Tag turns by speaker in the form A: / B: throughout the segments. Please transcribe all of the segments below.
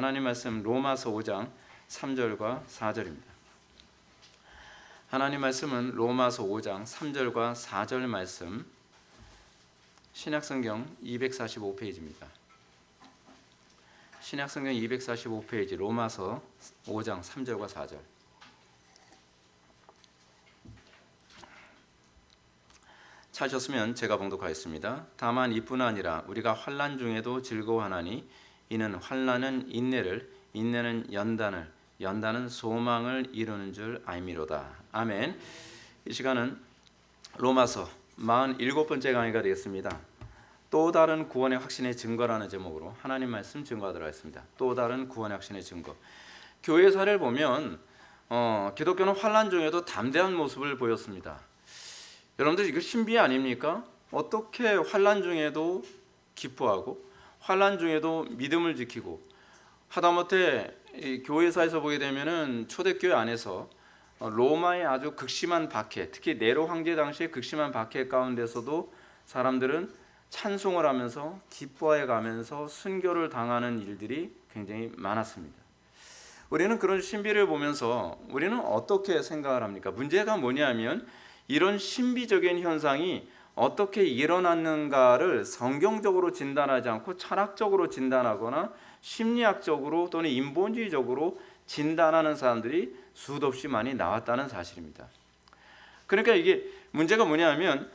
A: 하나님 말씀 로마서 5장 3절과 4절입니다. 하나님 말씀은 로마서 5장 3절과 4절 말씀, 신약성경 245페이지입니다. 신약성경 245페이지 로마서 5장 3절과 4절. 찾으셨으면 제가 봉독하겠습니다. 다만 이뿐 아니라 우리가 환난 중에도 즐거워하나니 이는 환난은 인내를, 인내는 연단을, 연단은 소망을 이루는 줄 알미로다. 아멘. 이 시간은 로마서 47번째 강의가 되겠습니다. 또 다른 구원의 확신의 증거라는 제목으로 하나님 말씀 증거하도록 하겠습니다. 또 다른 구원의 확신의 증거. 교회 사례를 보면 기독교는 환난 중에도 담대한 모습을 보였습니다. 여러분들 이거 신비 아닙니까? 어떻게 환난 중에도 기뻐하고 환난 중에도 믿음을 지키고, 하다못해 교회사에서 보게 되면은 초대교회 안에서 로마의 아주 극심한 박해, 특히 네로 황제 당시의 극심한 박해 가운데서도 사람들은 찬송을 하면서 기뻐해 가면서 순교를 당하는 일들이 굉장히 많았습니다. 우리는 그런 신비를 보면서 우리는 어떻게 생각을 합니까? 문제가 뭐냐면 이런 신비적인 현상이 어떻게 일어났는가를 성경적으로 진단하지 않고 철학적으로 진단하거나 심리학적으로 또는 인본주의적으로 진단하는 사람들이 수도 없이 많이 나왔다는 사실입니다. 그러니까 이게 문제가 뭐냐면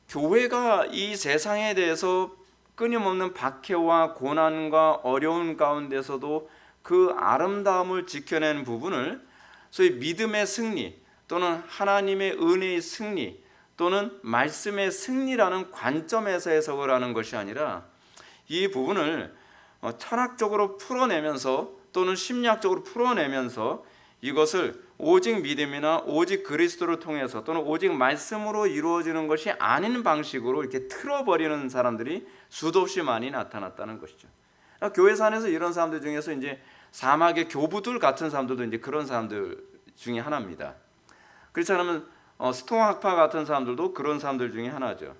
A: 교회가 이 세상에 대해서 끊임없는 박해와 고난과 어려운 가운데서도 그 아름다움을 지켜낸 부분을 소위 믿음의 승리 또는 하나님의 은혜의 승리 또는 말씀의 승리라는 관점에서 해석을 하는 것이 아니라 이 부분을 철학적으로 풀어내면서 또는 심리학적으로 풀어내면서 이것을 오직 믿음이나 오직 그리스도를 통해서 또는 오직 말씀으로 이루어지는 것이 아닌 방식으로 이렇게 틀어버리는 사람들이 수도 없이 많이 나타났다는 것이죠. 교회사 안에서 이런 사람들 중에서 이제 사막의 교부들 같은 사람들도 이제 그런 사람들 중에 하나입니다. 그렇지 않으면 스토아학파 같은 사람들도 그런 사람들 중에 하나죠.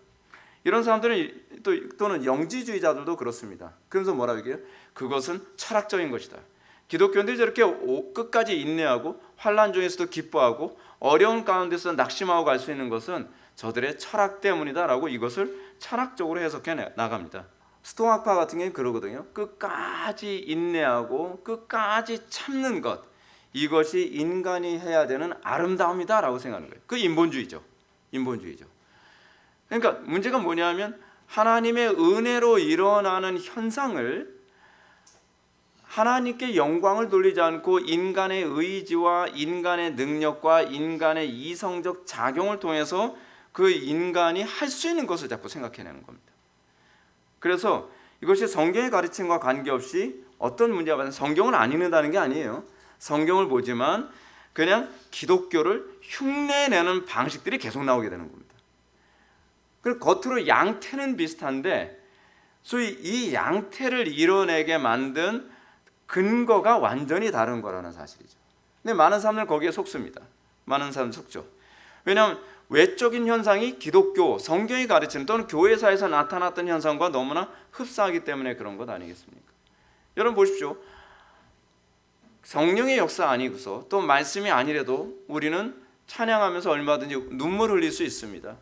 A: 이런 사람들은 또는 영지주의자들도 그렇습니다. 그러면서 뭐라고 얘기해요? 그것은 철학적인 것이다. 기독교인들이 저렇게 끝까지 인내하고 환난 중에서도 기뻐하고 어려운 가운데서 낙심하고 갈 수 있는 것은 저들의 철학 때문이다라고 이것을 철학적으로 해석해 나갑니다. 스토아학파 같은 경우는 그러거든요. 끝까지 인내하고 끝까지 참는 것, 이것이 인간이 해야 되는 아름다움이다라고 생각하는 거예요. 그 인본주의죠. 그러니까 문제가 뭐냐면 하나님의 은혜로 일어나는 현상을 하나님께 영광을 돌리지 않고 인간의 의지와 인간의 능력과 인간의 이성적 작용을 통해서 그 인간이 할 수 있는 것을 자꾸 생각해내는 겁니다. 그래서 이것이 성경의 가르침과 관계없이 어떤 문제가 발생, 성경을 안 읽는다는 게 아니에요. 성경을 보지만 그냥 기독교를 흉내내는 방식들이 계속 나오게 되는 겁니다. 그리고 겉으로 양태는 비슷한데 소위 이 양태를 이뤄내게 만든 근거가 완전히 다른 거라는 사실이죠. 근데 많은 사람들은 거기에 속습니다. 많은 사람들 속죠. 왜냐하면 외적인 현상이 기독교, 성경이 가르치는 또는 교회사에서 나타났던 현상과 너무나 흡사하기 때문에 그런 것 아니겠습니까? 여러분 보십시오. 성령의 역사 아니고서 또 말씀이 아니래도 우리는 찬양하면서 얼마든지 눈물 흘릴 수 있습니다.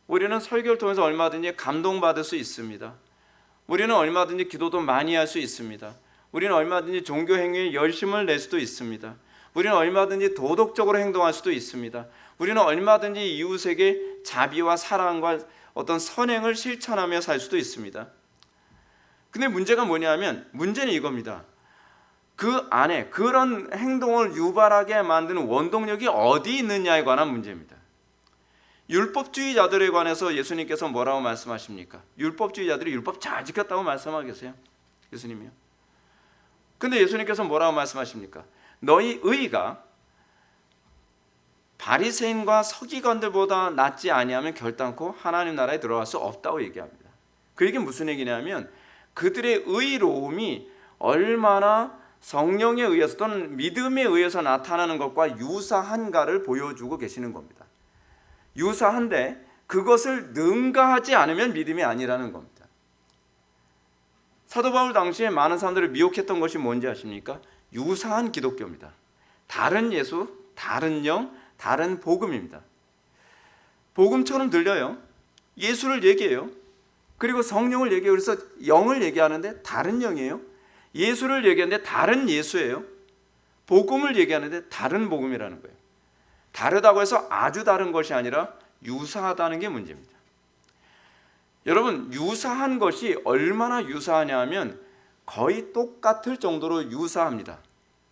A: 우리는 설교를 통해서 얼마든지 감동받을 수 있습니다. 우리는 얼마든지 기도도 많이 할 수 있습니다. 우리는 얼마든지 종교 행위에 열심을 낼 수도 있습니다. 우리는 얼마든지 도덕적으로 행동할 수도 있습니다. 우리는 얼마든지 이웃에게 자비와 사랑과 어떤 선행을 실천하며 살 수도 있습니다. 근데 문제가 뭐냐면 문제는 이겁니다. 그 안에 그런 행동을 유발하게 만드는 원동력이 어디 있느냐에 관한 문제입니다. 율법주의자들에 관해서 예수님께서 뭐라고 말씀하십니까? 율법주의자들이 율법 잘 지켰다고 말씀하겠어요? 예수님이요. 근데 예수님께서 뭐라고 말씀하십니까? 너희 의가 바리새인과 서기관들보다 낫지 아니하면 결단코 하나님 나라에 들어갈 수 없다고 얘기합니다. 그 얘기는 무슨 얘기냐면 그들의 의로움이 얼마나 성령에 의해서 또는 믿음에 의해서 나타나는 것과 유사한가를 보여주고 계시는 겁니다. 유사한데 그것을 능가하지 않으면 믿음이 아니라는 겁니다. 사도 바울 당시에 많은 사람들을 미혹했던 것이 뭔지 아십니까? 유사한 기독교입니다. 다른 예수, 다른 영, 다른 복음입니다. 복음처럼 들려요. 예수를 얘기해요. 그리고 성령을 얘기해요. 그래서 영을 얘기하는데 다른 영이에요. 예수를 얘기하는데 다른 예수예요. 복음을 얘기하는데 다른 복음이라는 거예요. 다르다고 해서 아주 다른 것이 아니라 유사하다는 게 문제입니다. 여러분, 유사한 것이 얼마나 유사하냐 하면 거의 똑같을 정도로 유사합니다.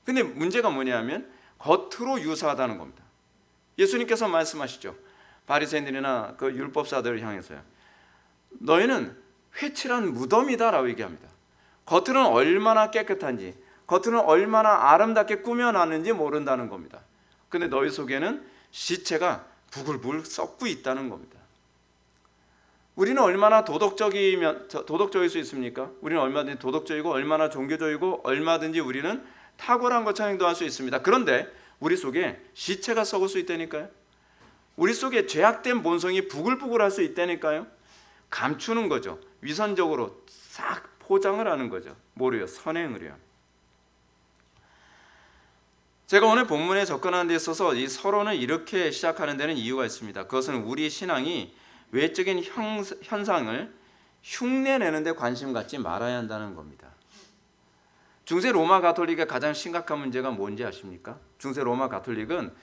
A: 근데 문제가 뭐냐면 겉으로 유사하다는 겁니다. 예수님께서 말씀하시죠. 바리새인들이나 그 율법사들을 향해서요. 너희는 회칠한 무덤이다 라고 얘기합니다. 겉으로는 얼마나 깨끗한지, 겉으로는 얼마나 아름답게 꾸며놨는지 모른다는 겁니다. 근데 너희 속에는 시체가 부글부글 썩고 있다는 겁니다. 우리는 얼마나 도덕적일 수 있습니까? 우리는 얼마든지 도덕적이고 얼마나 종교적이고 얼마든지 우리는 탁월한 것처럼 행동할 수 있습니다. 그런데 우리 속에 시체가 썩을 수 있다니까요. 우리 속에 죄악된 본성이 부글부글할 수 있다니까요. 감추는 거죠. 위선적으로 싹 포장을 하는 거죠. 뭐래요? 선행을요. 제가 오늘 본문에 접근하는 데 있어서 이 서론을 이렇게 시작하는 데는 이유가 있습니다. 그것은 우리 신앙이 외적인 현상을 흉내내는 데 관심 갖지 말아야 한다는 겁니다. 중세 로마 가톨릭의 가장 심각한 문제가 뭔지 아십니까? 중세 로마 가톨릭은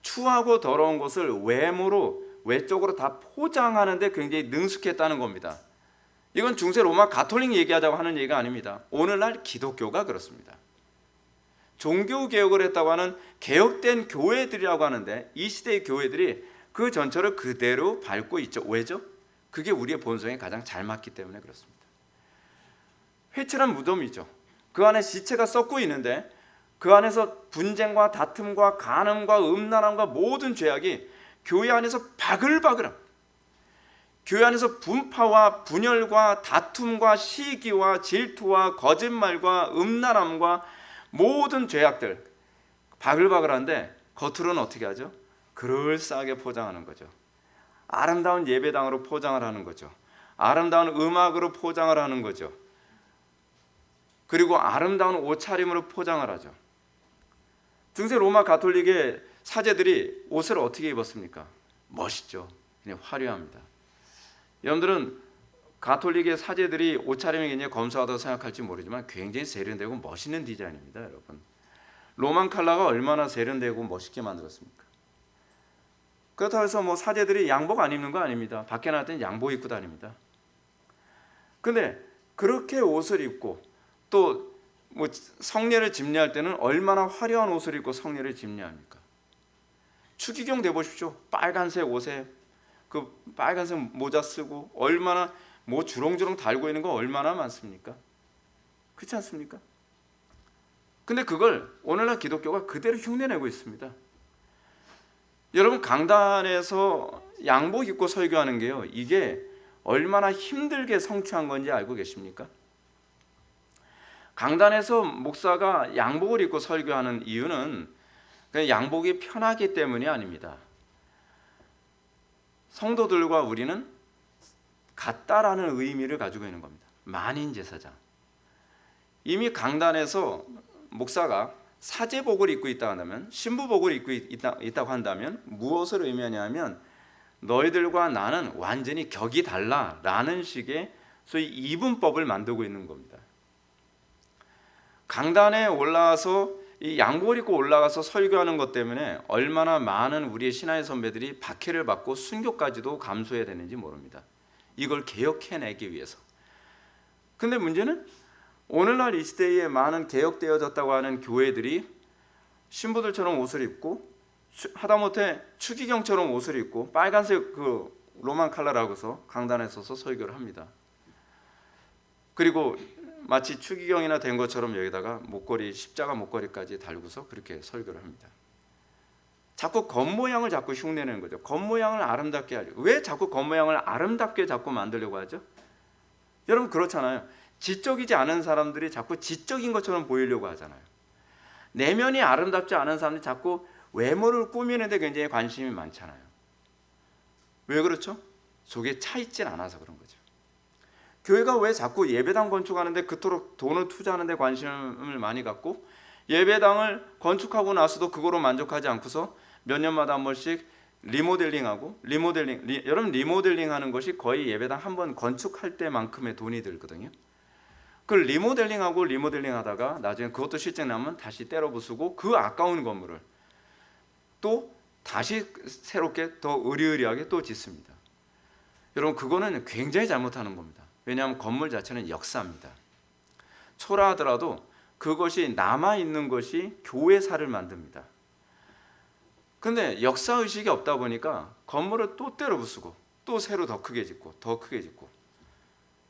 A: 추하고 더러운 것을 외적으로 다 포장하는 데 굉장히 능숙했다는 겁니다. 이건 중세 로마 가톨릭 얘기하자고 하는 얘기가 아닙니다. 오늘날 기독교가 그렇습니다. 종교개혁을 했다고 하는 개혁된 교회들이라고 하는데 이 시대의 교회들이 그 전철을 그대로 밟고 있죠. 왜죠? 그게 우리의 본성에 가장 잘 맞기 때문에 그렇습니다. 회칠한 무덤이죠. 그 안에 시체가 썩고 있는데 그 안에서 분쟁과 다툼과 간음과 음란함과 모든 죄악이 교회 안에서 바글바글합니다. 교회 안에서 분파와 분열과 다툼과 시기와 질투와 거짓말과 음란함과 모든 죄악들 바글바글한데 겉으로는 어떻게 하죠? 그럴싸하게 포장하는 거죠. 아름다운 예배당으로 포장을 하는 거죠. 아름다운 음악으로 포장을 하는 거죠. 그리고 아름다운 옷차림으로 포장을 하죠. 중세 로마 가톨릭의 사제들이 옷을 어떻게 입었습니까? 멋있죠. 그냥 화려합니다. 여러분들은 가톨릭의 사제들이 옷차림이 굉장히 검소하다고 생각할지 모르지만 굉장히 세련되고 멋있는 디자인입니다. 여러분, 로만 칼라가 얼마나 세련되고 멋있게 만들었습니까? 그렇다고 해서 뭐 사제들이 양복 안 입는 거 아닙니다. 밖에 나갈 때는 양복 입고 다닙니다. 근데 그렇게 옷을 입고 또 뭐 성례를 집례할 때는 얼마나 화려한 옷을 입고 성례를 집례합니까? 추기경 돼 보십시오. 빨간색 옷에 그 빨간색 모자 쓰고 얼마나 뭐 주렁주렁 달고 있는 거 얼마나 많습니까? 그렇지 않습니까? 근데 그걸 오늘날 기독교가 그대로 흉내내고 있습니다. 여러분, 강단에서 양복 입고 설교하는 게요, 이게 얼마나 힘들게 성취한 건지 알고 계십니까? 강단에서 목사가 양복을 입고 설교하는 이유는 그냥 양복이 편하기 때문이 아닙니다. 성도들과 우리는 같다라는 의미를 가지고 있는 겁니다. 만인 제사장. 이미 강단에서 목사가 사제복을 입고 있다고 한다면, 신부복을 입고 있다고 한다면 무엇을 의미하냐면 너희들과 나는 완전히 격이 달라라는 식의 소위 이분법을 만들고 있는 겁니다. 강단에 올라와서 이 양복을 입고 올라가서 설교하는 것 때문에 얼마나 많은 우리의 신앙의 선배들이 박해를 받고 순교까지도 감수해야 되는지 모릅니다. 이걸 개혁해내기 위해서. 근데 문제는 오늘날 이 시대에 많은 개혁되어졌다고 하는 교회들이 신부들처럼 옷을 입고 하다못해 추기경처럼 옷을 입고 빨간색 그 로만 칼라라고 해서 강단에 서서 설교를 합니다. 그리고 마치 추기경이나 된 것처럼 여기다가 목걸이, 십자가 목걸이까지 달고서 그렇게 설교를 합니다. 자꾸 겉모양을 자꾸 흉내내는 거죠. 겉모양을 아름답게 하죠. 왜 자꾸 겉모양을 아름답게 자꾸 만들려고 하죠? 여러분, 그렇잖아요. 지적이지 않은 사람들이 자꾸 지적인 것처럼 보이려고 하잖아요. 내면이 아름답지 않은 사람들이 자꾸 외모를 꾸미는 데 굉장히 관심이 많잖아요. 왜 그렇죠? 속에 차 있진 않아서 그런 거죠. 교회가 왜 자꾸 예배당 건축하는데 그토록 돈을 투자하는 데 관심을 많이 갖고 예배당을 건축하고 나서도 그거로 만족하지 않고서 몇 년마다 한 번씩 리모델링하고 여러분 리모델링하는 것이 거의 예배당 한 번 건축할 때만큼의 돈이 들거든요. 그 리모델링 하다가 나중에 그것도 실증 나면 다시 때려 부수고 그 아까운 건물을 또 다시 새롭게 더 의리의리하게 또 짓습니다. 여러분 그거는 굉장히 잘못하는 겁니다. 왜냐하면 건물 자체는 역사입니다. 초라하더라도 그것이 남아있는 것이 교회사를 만듭니다. 근데 역사의식이 없다 보니까 건물을 또 때려 부수고 또 새로 더 크게 짓고 더 크게 짓고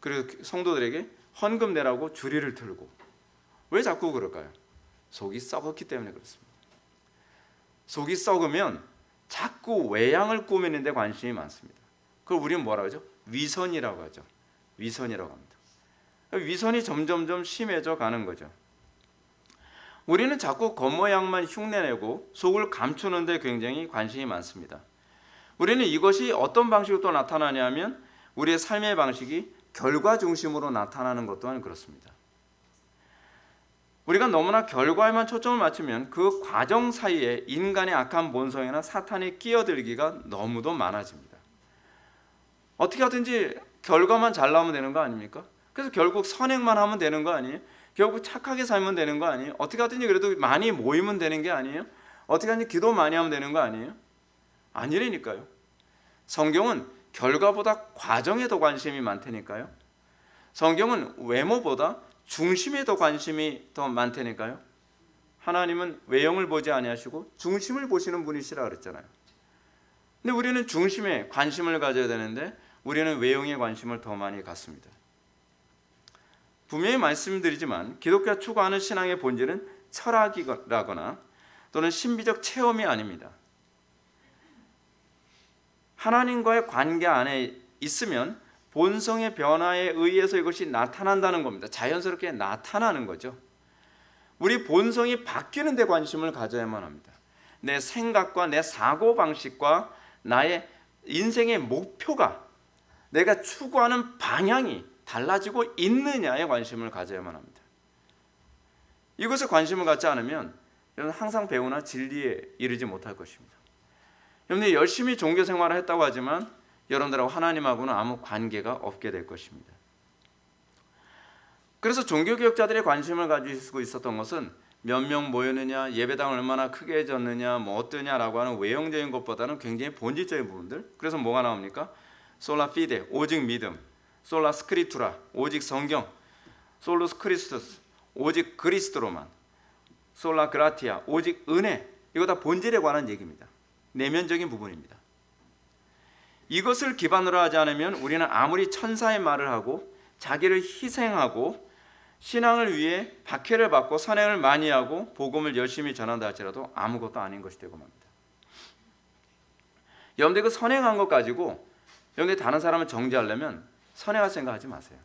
A: 그리고 성도들에게 헌금 내라고 주리를 틀고 왜 자꾸 그럴까요? 속이 썩었기 때문에 그렇습니다. 속이 썩으면 자꾸 외양을 꾸미는 데 관심이 많습니다. 그걸 우리는 뭐라고 하죠? 위선이라고 하죠. 위선이라고 합니다. 위선이 점점점 심해져 가는 거죠. 우리는 자꾸 겉모양만 흉내내고 속을 감추는 데 굉장히 관심이 많습니다. 우리는 이것이 어떤 방식으로 또 나타나냐면 우리의 삶의 방식이 결과 중심으로 나타나는 것 또한 그렇습니다. 우리가 너무나 결과에만 초점을 맞추면 그 과정 사이에 인간의 악한 본성이나 사탄의 끼어들기가 너무도 많아집니다. 어떻게 하든지 결과만 잘 나오면 되는 거 아닙니까? 그래서 결국 선행만 하면 되는 거 아니에요? 결국 착하게 살면 되는 거 아니에요? 어떻게 하든지 그래도 많이 모이면 되는 게 아니에요? 어떻게 하든지 기도 많이 하면 되는 거 아니에요? 아니라니까요. 성경은 결과보다 과정에 더 관심이 많다니까요. 성경은 외모보다 중심에 더 관심이 더 많다니까요. 하나님은 외형을 보지 아니하시고 중심을 보시는 분이시라 그랬잖아요. 근데 우리는 중심에 관심을 가져야 되는데 우리는 외형에 관심을 더 많이 갖습니다. 분명히 말씀드리지만 기독교가 추구하는 신앙의 본질은 철학이라거나 또는 신비적 체험이 아닙니다. 하나님과의 관계 안에 있으면 본성의 변화에 의해서 이것이 나타난다는 겁니다. 자연스럽게 나타나는 거죠. 우리 본성이 바뀌는 데 관심을 가져야만 합니다. 내 생각과 내 사고방식과 나의 인생의 목표가 내가 추구하는 방향이 달라지고 있느냐에 관심을 가져야만 합니다. 이것에 관심을 갖지 않으면 여러분 항상 배우나 진리에 이르지 못할 것입니다. 여러분들이 열심히 종교 생활을 했다고 하지만 여러분들하고 하나님하고는 아무 관계가 없게 될 것입니다. 그래서 종교개혁자들의 관심을 가지고 있었던 것은 몇 명 모였느냐, 예배당을 얼마나 크게 졌느냐, 뭐 어떠냐라고 하는 외형적인 것보다는 굉장히 본질적인 부분들. 그래서 뭐가 나옵니까? 솔라 피데, 오직 믿음, 솔라 스크리투라, 오직 성경, 솔루스 크리스토스, 오직 그리스도로만, 솔라 그라티아, 오직 은혜. 이거 다 본질에 관한 얘기입니다. 내면적인 부분입니다. 이것을 기반으로 하지 않으면 우리는 아무리 천사의 말을 하고 자기를 희생하고 신앙을 위해 박해를 받고 선행을 많이 하고 복음을 열심히 전한다 할지라도 아무것도 아닌 것이 되고 맙니다. 여러분들 그 선행한 것 가지고 여러분들 다른 사람을 정죄하려면 선행할 생각하지 마세요.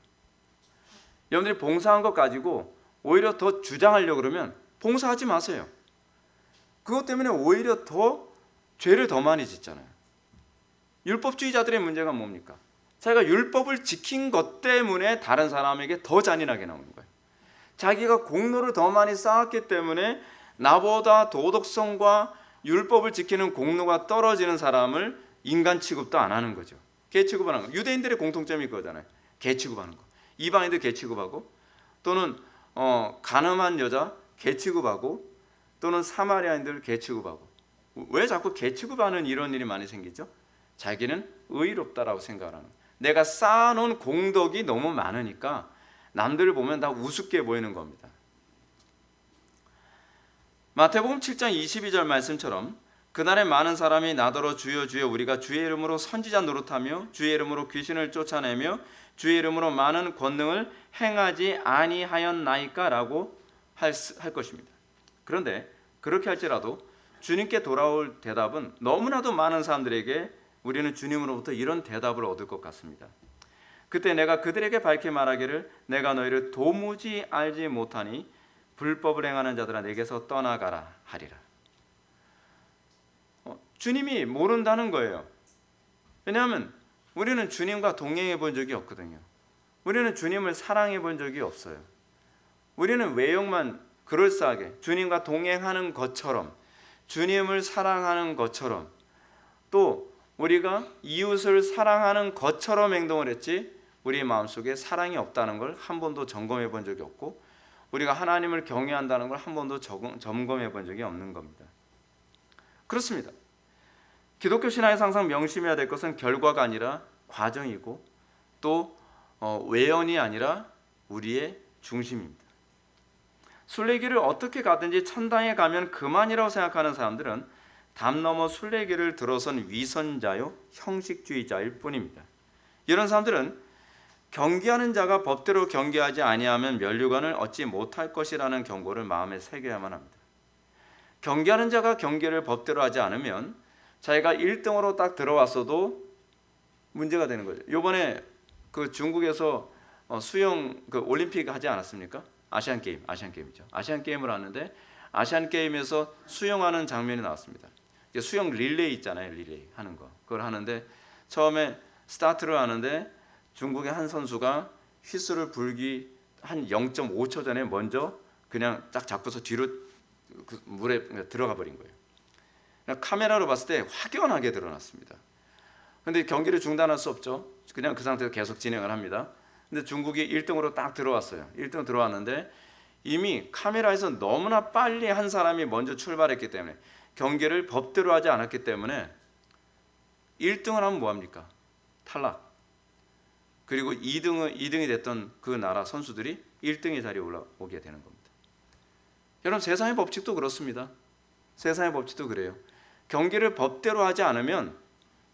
A: 여러분들이 봉사한 것 가지고 오히려 더 주장하려고 그러면 봉사하지 마세요. 그것 때문에 오히려 더 죄를 더 많이 짓잖아요. 율법주의자들의 문제가 뭡니까? 자기가 율법을 지킨 것 때문에 다른 사람에게 더 잔인하게 나오는 거예요. 자기가 공로를 더 많이 쌓았기 때문에 나보다 도덕성과 율법을 지키는 공로가 떨어지는 사람을 인간 취급도 안 하는 거죠. 개 취급하는 거. 유대인들의 공통점이 그거잖아요. 개 취급하는 거. 이방인들 개 취급하고 또는 가늠한 여자 개 취급하고 또는 사마리아인들 개 취급하고. 왜 자꾸 개 취급하는 이런 일이 많이 생기죠? 자기는 의롭다라고 생각하는 거예요. 내가 쌓아놓은 공덕이 너무 많으니까 남들을 보면 다 우습게 보이는 겁니다. 마태복음 7장 22절 말씀처럼 그날에 많은 사람이 나더러 주여 주여 우리가 주의 이름으로 선지자 노릇하며 주의 이름으로 귀신을 쫓아내며 주의 이름으로 많은 권능을 행하지 아니하였나이까 라고 할 것입니다. 그런데 그렇게 할지라도 주님께 돌아올 대답은 너무나도 많은 사람들에게 우리는 주님으로부터 이런 대답을 얻을 것 같습니다. 그때 내가 그들에게 밝히 말하기를 내가 너희를 도무지 알지 못하니 불법을 행하는 자들아 내게서 떠나가라 하리라. 주님이 모른다는 거예요. 왜냐하면 우리는 주님과 동행해 본 적이 없거든요. 우리는 주님을 사랑해 본 적이 없어요. 우리는 외형만 그럴싸하게 주님과 동행하는 것처럼, 주님을 사랑하는 것처럼, 또 우리가 이웃을 사랑하는 것처럼 행동을 했지, 우리 마음속에 사랑이 없다는 걸 한 번도 점검해 본 적이 없고, 우리가 하나님을 경외한다는 걸 한 번도 점검해 본 적이 없는 겁니다. 그렇습니다. 기독교 신앙에서 항상 명심해야 될 것은 결과가 아니라 과정이고, 또 외연이 아니라 우리의 중심입니다. 순례길을 어떻게 가든지 천당에 가면 그만이라고 생각하는 사람들은 담 넘어 순례길을 들어선 위선자요 형식주의자일 뿐입니다. 이런 사람들은 경계하는 자가 법대로 경계하지 아니하면 면류관을 얻지 못할 것이라는 경고를 마음에 새겨야만 합니다. 경계하는 자가 경계를 법대로 하지 않으면 자기가 1등으로 딱 들어왔어도 문제가 되는 거죠. 이번에 그 중국에서 수영 그 올림픽 하지 않았습니까? 아시안 게임이죠. 아시안 게임을 하는데 아시안 게임에서 수영하는 장면이 나왔습니다. 수영 릴레이 있잖아요, 릴레이 하는 거. 그걸 하는데 처음에 스타트를 하는데 중국의 한 선수가 휘슬을 불기 한 0.5초 전에 먼저 그냥 딱 잡고서 뒤로 그 물에 들어가 버린 거예요. 카메라로 봤을 때 확연하게 드러났습니다. 근데 경기를 중단할 수 없죠. 그냥 그 상태에서 계속 진행을 합니다. 근데 중국이 1등으로 딱 들어왔어요. 1등 들어왔는데 이미 카메라에서 너무나 빨리 한 사람이 먼저 출발했기 때문에, 경기를 법대로 하지 않았기 때문에 1등을 하면 뭐합니까? 탈락. 그리고 2등이 됐던 그 나라 선수들이 1등의 자리에 올라오게 되는 겁니다. 여러분, 세상의 법칙도 그렇습니다. 세상의 법칙도 그래요. 경기를 법대로 하지 않으면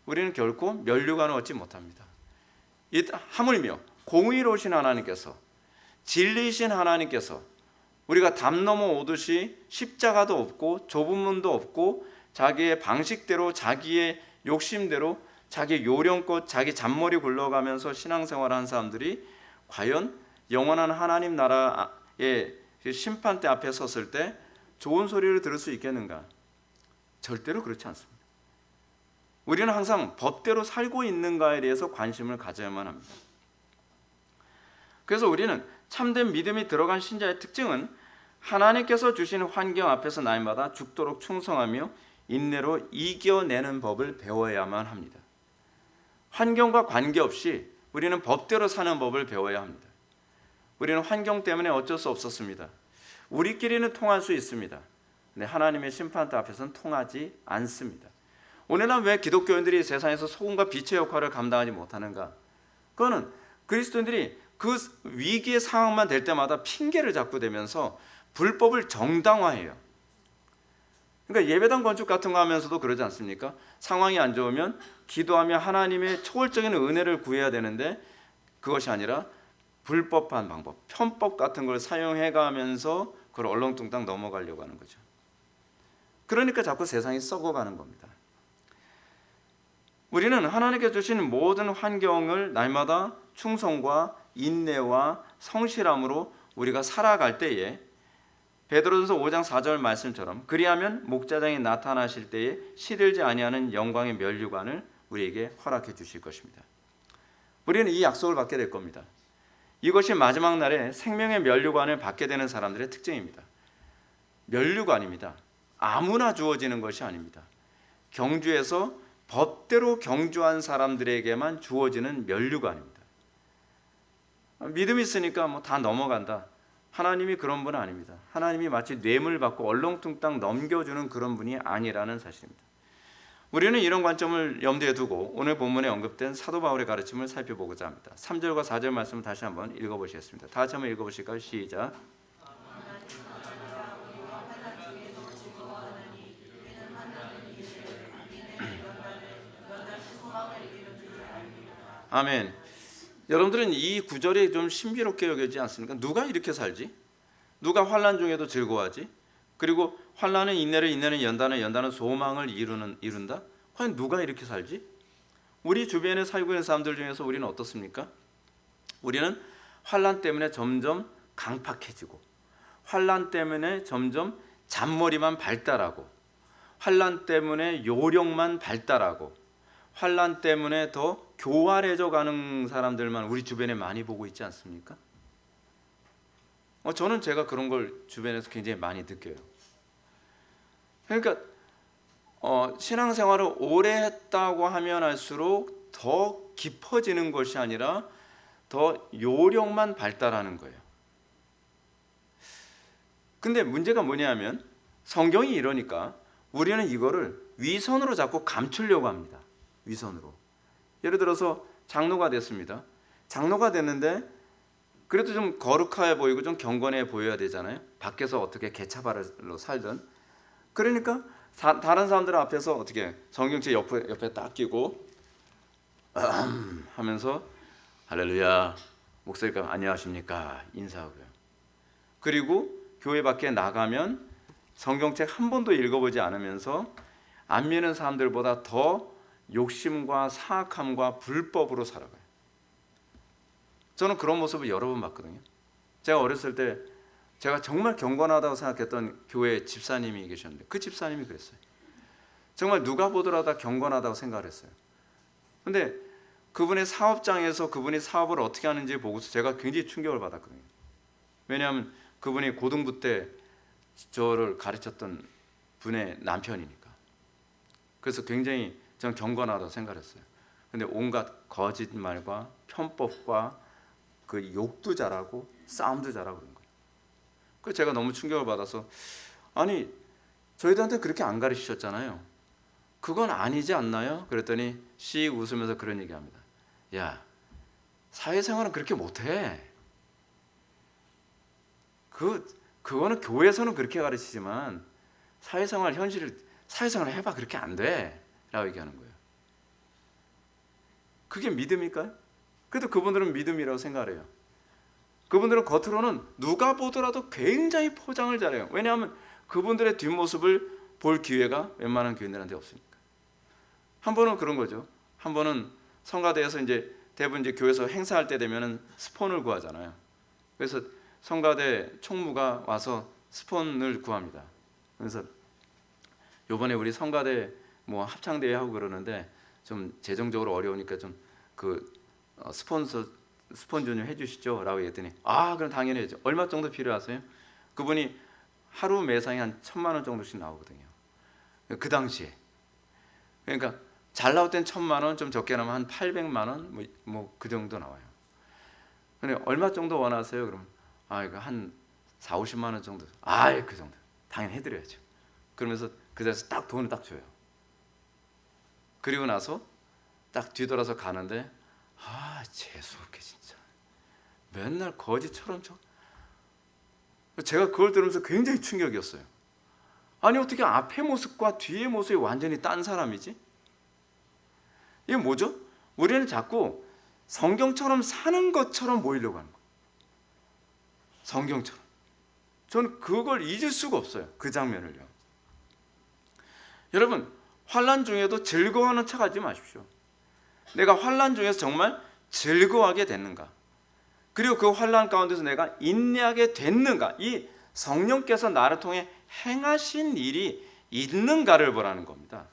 A: 우리는 결코 면류관을 얻지 못합니다. 하물며 공의로우신 하나님께서, 진리이신 하나님께서 우리가 담 넘어 오듯이 십자가도 없고 좁은 문도 없고 자기의 방식대로, 자기의 욕심대로, 자기 요령껏 자기 잔머리 굴러가면서 신앙생활하는 사람들이 과연 영원한 하나님 나라의 심판대 앞에 섰을 때 좋은 소리를 들을 수 있겠는가? 절대로 그렇지 않습니다. 우리는 항상 법대로 살고 있는가에 대해서 관심을 가져야만 합니다. 그래서 우리는 참된 믿음이 들어간 신자의 특징은 하나님께서 주신 환경 앞에서 날마다 죽도록 충성하며 인내로 이겨내는 법을 배워야만 합니다. 환경과 관계없이 우리는 법대로 사는 법을 배워야 합니다. 우리는 환경 때문에 어쩔 수 없었습니다. 우리끼리는 통할 수 있습니다. 근데 하나님의 심판대 앞에서는 통하지 않습니다. 오늘날 왜 기독교인들이 세상에서 소금과 빛의 역할을 감당하지 못하는가? 그거는 그리스도인들이 그 위기의 상황만 될 때마다 핑계를 자꾸 대면서 불법을 정당화해요. 그러니까 예배당 건축 같은 거 하면서도 그러지 않습니까? 상황이 안 좋으면 기도하며 하나님의 초월적인 은혜를 구해야 되는데 그것이 아니라 불법한 방법, 편법 같은 걸 사용해가면서 그걸 얼렁뚱땅 넘어가려고 하는 거죠. 그러니까 자꾸 세상이 썩어가는 겁니다. 우리는 하나님께 주신 모든 환경을 날마다 충성과 인내와 성실함으로 우리가 살아갈 때에 베드로전서 5장 4절 말씀처럼 그리하면 목자장이 나타나실 때에 시들지 아니하는 영광의 면류관을 우리에게 허락해 주실 것입니다. 우리는 이 약속을 받게 될 겁니다. 이것이 마지막 날에 생명의 면류관을 받게 되는 사람들의 특징입니다. 면류관입니다. 아무나 주어지는 것이 아닙니다. 경주에서 법대로 경주한 사람들에게만 주어지는 면류관입니다. 믿음이 있으니까 뭐 다 넘어간다. 하나님이 그런 분은 아닙니다. 하나님이 마치 뇌물 받고 얼렁뚱땅 넘겨주는 그런 분이 아니라는 사실입니다. 우리는 이런 관점을 염두에 두고 오늘 본문에 언급된 사도 바울의 가르침을 살펴보고자 합니다. 3절과 4절 말씀을 다시 한번 읽어보시겠습니다. 다 같이 한번 읽어보실까요? 시작. 아멘. 여러분들은 이 구절이 좀 신비롭게 여겨지지 않습니까? 누가 이렇게 살지? 누가 환난 중에도 즐거워하지? 그리고 환난은 인내를, 인내는 연단을, 연단은 소망을 이룬다? 과연 누가 이렇게 살지? 우리 주변에 살고 있는 사람들 중에서 우리는 어떻습니까? 우리는 환난 때문에 점점 강팍해지고, 환난 때문에 점점 잔머리만 발달하고, 환난 때문에 요령만 발달하고, 환난 때문에 더 교활해져 가는 사람들만 우리 주변에 많이 보고 있지 않습니까? 저는 제가 그런 걸 주변에서 굉장히 많이 느껴요. 그러니까 신앙생활을 오래 했다고 하면 할수록 더 깊어지는 것이 아니라 더 요령만 발달하는 거예요. 근데 문제가 뭐냐면 성경이 이러니까 우리는 이거를 위선으로 자꾸 감추려고 합니다. 위선으로. 예를 들어서 장로가 됐습니다. 장로가 됐는데 그래도 좀 거룩해 보이고 좀 경건해 보여야 되잖아요. 밖에서 어떻게 개차발로 살든. 그러니까 다른 사람들 앞에서 어떻게 성경책 옆에 딱 끼고 하면서 할렐루야 목사님 안녕하십니까 인사하고요. 그리고 교회 밖에 나가면 성경책 한 번도 읽어보지 않으면서 안 믿는 사람들보다 더 욕심과 사악함과 불법으로 살아가요. 저는 그런 모습을 여러 번 봤거든요. 제가 어렸을 때 제가 정말 경건하다고 생각했던 교회 집사님이 계셨는데 그 집사님이 그랬어요. 정말 누가 보더라도 경건하다고 생각을 했어요. 근데 그분의 사업장에서 그분이 사업을 어떻게 하는지 보고서 제가 굉장히 충격을 받았거든요. 왜냐하면 그분이 고등부 때 저를 가르쳤던 분의 남편이니까. 그래서 굉장히 저는 경건하다고 생각했어요. 근데 온갖 거짓말과 편법과 그 욕도 잘하고 싸움도 잘하고 그런 거예요. 그래서 제가 너무 충격을 받아서 아니 저희들한테 그렇게 안 가르치셨잖아요. 그건 아니지 않나요? 그랬더니 씩 웃으면서 그런 얘기합니다. 야 사회생활은 그렇게 못해. 그거는 교회에서는 그렇게 가르치지만 사회생활 해봐 그렇게 안 돼 라고 얘기하는 거예요. 그게 믿음일까요? 그래도 그분들은 믿음이라고 생각을 해요. 그분들은 겉으로는 누가 보더라도 굉장히 포장을 잘해요. 왜냐하면 그분들의 뒷모습을 볼 기회가 웬만한 교인들한테 없으니까. 한 번은 그런 거죠. 한 번은 성가대에서 이제 대부분 이제 교회에서 행사할 때 되면은 스폰을 구하잖아요. 그래서 성가대 총무가 와서 스폰을 구합니다. 그래서 요번에 우리 성가대 뭐 합창대회 하고 그러는데 좀 재정적으로 어려우니까 좀 그 스폰 좀 해주시죠 라고 했더니 그럼 당연히 해죠. 얼마 정도 필요하세요? 그분이 하루 매상이 한 1,000만 원 정도씩 나오거든요. 그 당시에. 그러니까 잘 나올 땐 1,000만 원, 좀 적게 나오면 한 800만 원 뭐 그 정도 나와요. 근데 얼마 정도 원하세요? 그러면 이거 한 4, 50만 원 정도. 그 정도. 당연히 해드려야죠. 그러면서 그 자리에서 딱 돈을 딱 줘요. 그리고 나서 딱 뒤돌아서 가는데 재수없게 진짜 맨날 거지처럼 제가 그걸 들으면서 굉장히 충격이었어요. 아니 어떻게 앞의 모습과 뒤의 모습이 완전히 딴 사람이지? 이게 뭐죠? 우리는 자꾸 성경처럼 사는 것처럼 보이려고 하는 거예요. 성경처럼. 저는 그걸 잊을 수가 없어요. 그 장면을요. 여러분 환난 중에도 즐거워하는 척하지 마십시오. 내가 환난 중에서 정말 즐거워하게 됐는가? 그리고 그 환난 가운데서 내가 인내하게 됐는가? 이 성령께서 나를 통해 행하신 일이 있는가를 보라는 겁니다.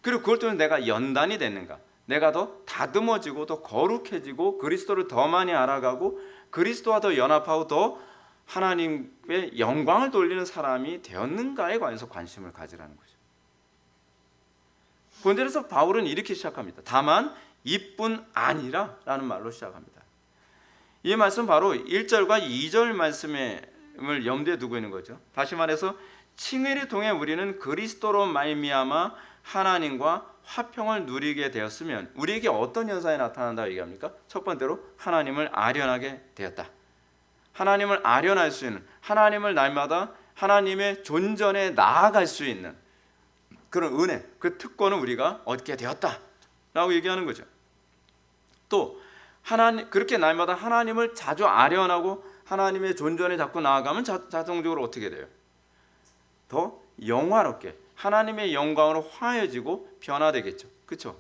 A: 그리고 그걸 통해 내가 연단이 됐는가? 내가 더 다듬어지고 더 거룩해지고 그리스도를 더 많이 알아가고 그리스도와 더 연합하고 더 하나님의 영광을 돌리는 사람이 되었는가에 관해서 관심을 가지라는 거죠. 본절에서 바울은 이렇게 시작합니다. 다만 이뿐 아니라 라는 말로 시작합니다. 이 말씀 바로 1절과 2절 말씀을 염두에 두고 있는 거죠. 다시 말해서 칭의를 통해 우리는 그리스도로 말미암아 하나님과 화평을 누리게 되었으면 우리에게 어떤 현상이 나타난다고 얘기합니까? 첫 번째로 하나님을 아련하게 되었다. 하나님을 아련할 수 있는, 하나님을 날마다 하나님의 존전에 나아갈 수 있는 그런 은혜, 그 특권을 우리가 얻게 되었다라고 얘기하는 거죠. 또 그렇게 날마다 하나님을 자주 아련하고 하나님의 존전에 자꾸 나아가면 자동적으로 어떻게 돼요? 더 영화롭게 하나님의 영광으로 화해지고 변화되겠죠. 그렇죠?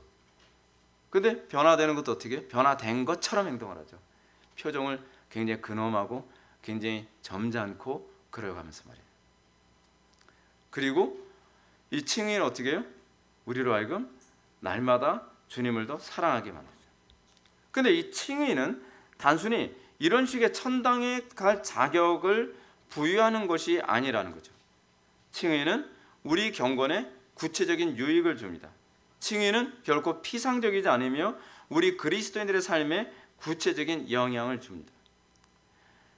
A: 근데 변화되는 것도 어떻게 해요? 변화된 것처럼 행동을 하죠. 표정을 굉장히 근엄하고 굉장히 점잖고 그려가면서 말이에요. 그리고 이 칭의는 어떻게 해요? 우리로 하여금 날마다 주님을 더 사랑하게 만들죠. 근데 이 칭의는 단순히 이런 식의 천당에 갈 자격을 부여하는 것이 아니라는 거죠. 칭의는 우리 경건에 구체적인 유익을 줍니다. 칭의는 결코 피상적이지 않으며 우리 그리스도인들의 삶에 구체적인 영향을 줍니다.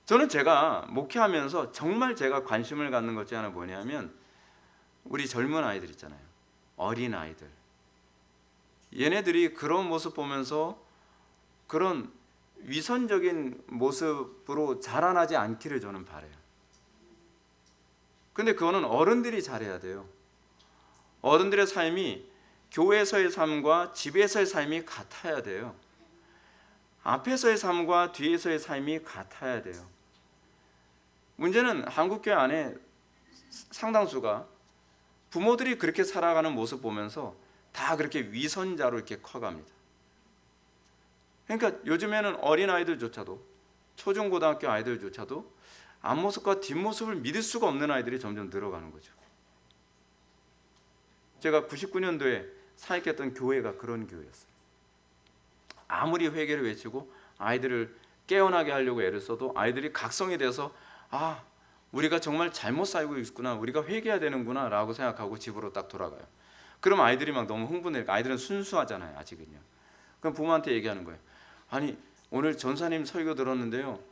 A: 저는 제가 목회하면서 정말 제가 관심을 갖는 것 중에 하나 뭐냐면 우리 젊은 아이들 있잖아요. 어린 아이들. 얘네들이 그런 모습 보면서 그런 위선적인 모습으로 자라나지 않기를 저는 바라요. 근데 그거는 어른들이 잘해야 돼요. 어른들의 삶이 교회에서의 삶과 집에서의 삶이 같아야 돼요. 앞에서의 삶과 뒤에서의 삶이 같아야 돼요. 문제는 한국교회 안에 상당수가 부모들이 그렇게 살아가는 모습 보면서 다 그렇게 위선자로 이렇게 커갑니다. 그러니까 요즘에는 어린아이들조차도 초중고등학교 아이들조차도 앞모습과 뒷모습을 믿을 수가 없는 아이들이 점점 늘어가는 거죠. 제가 99년도에 사역했던 교회가 그런 교회였어요. 아무리 회개를 외치고 아이들을 깨어나게 하려고 애를 써도 아이들이 각성이 돼서 우리가 정말 잘못 살고 있구나, 우리가 회개해야 되는구나 라고 생각하고 집으로 딱 돌아가요. 그럼 아이들이 막 너무 흥분해요. 아이들은 순수하잖아요, 아직은요. 그럼 부모한테 얘기하는 거예요. 아니, 오늘 전사님 설교 들었는데요,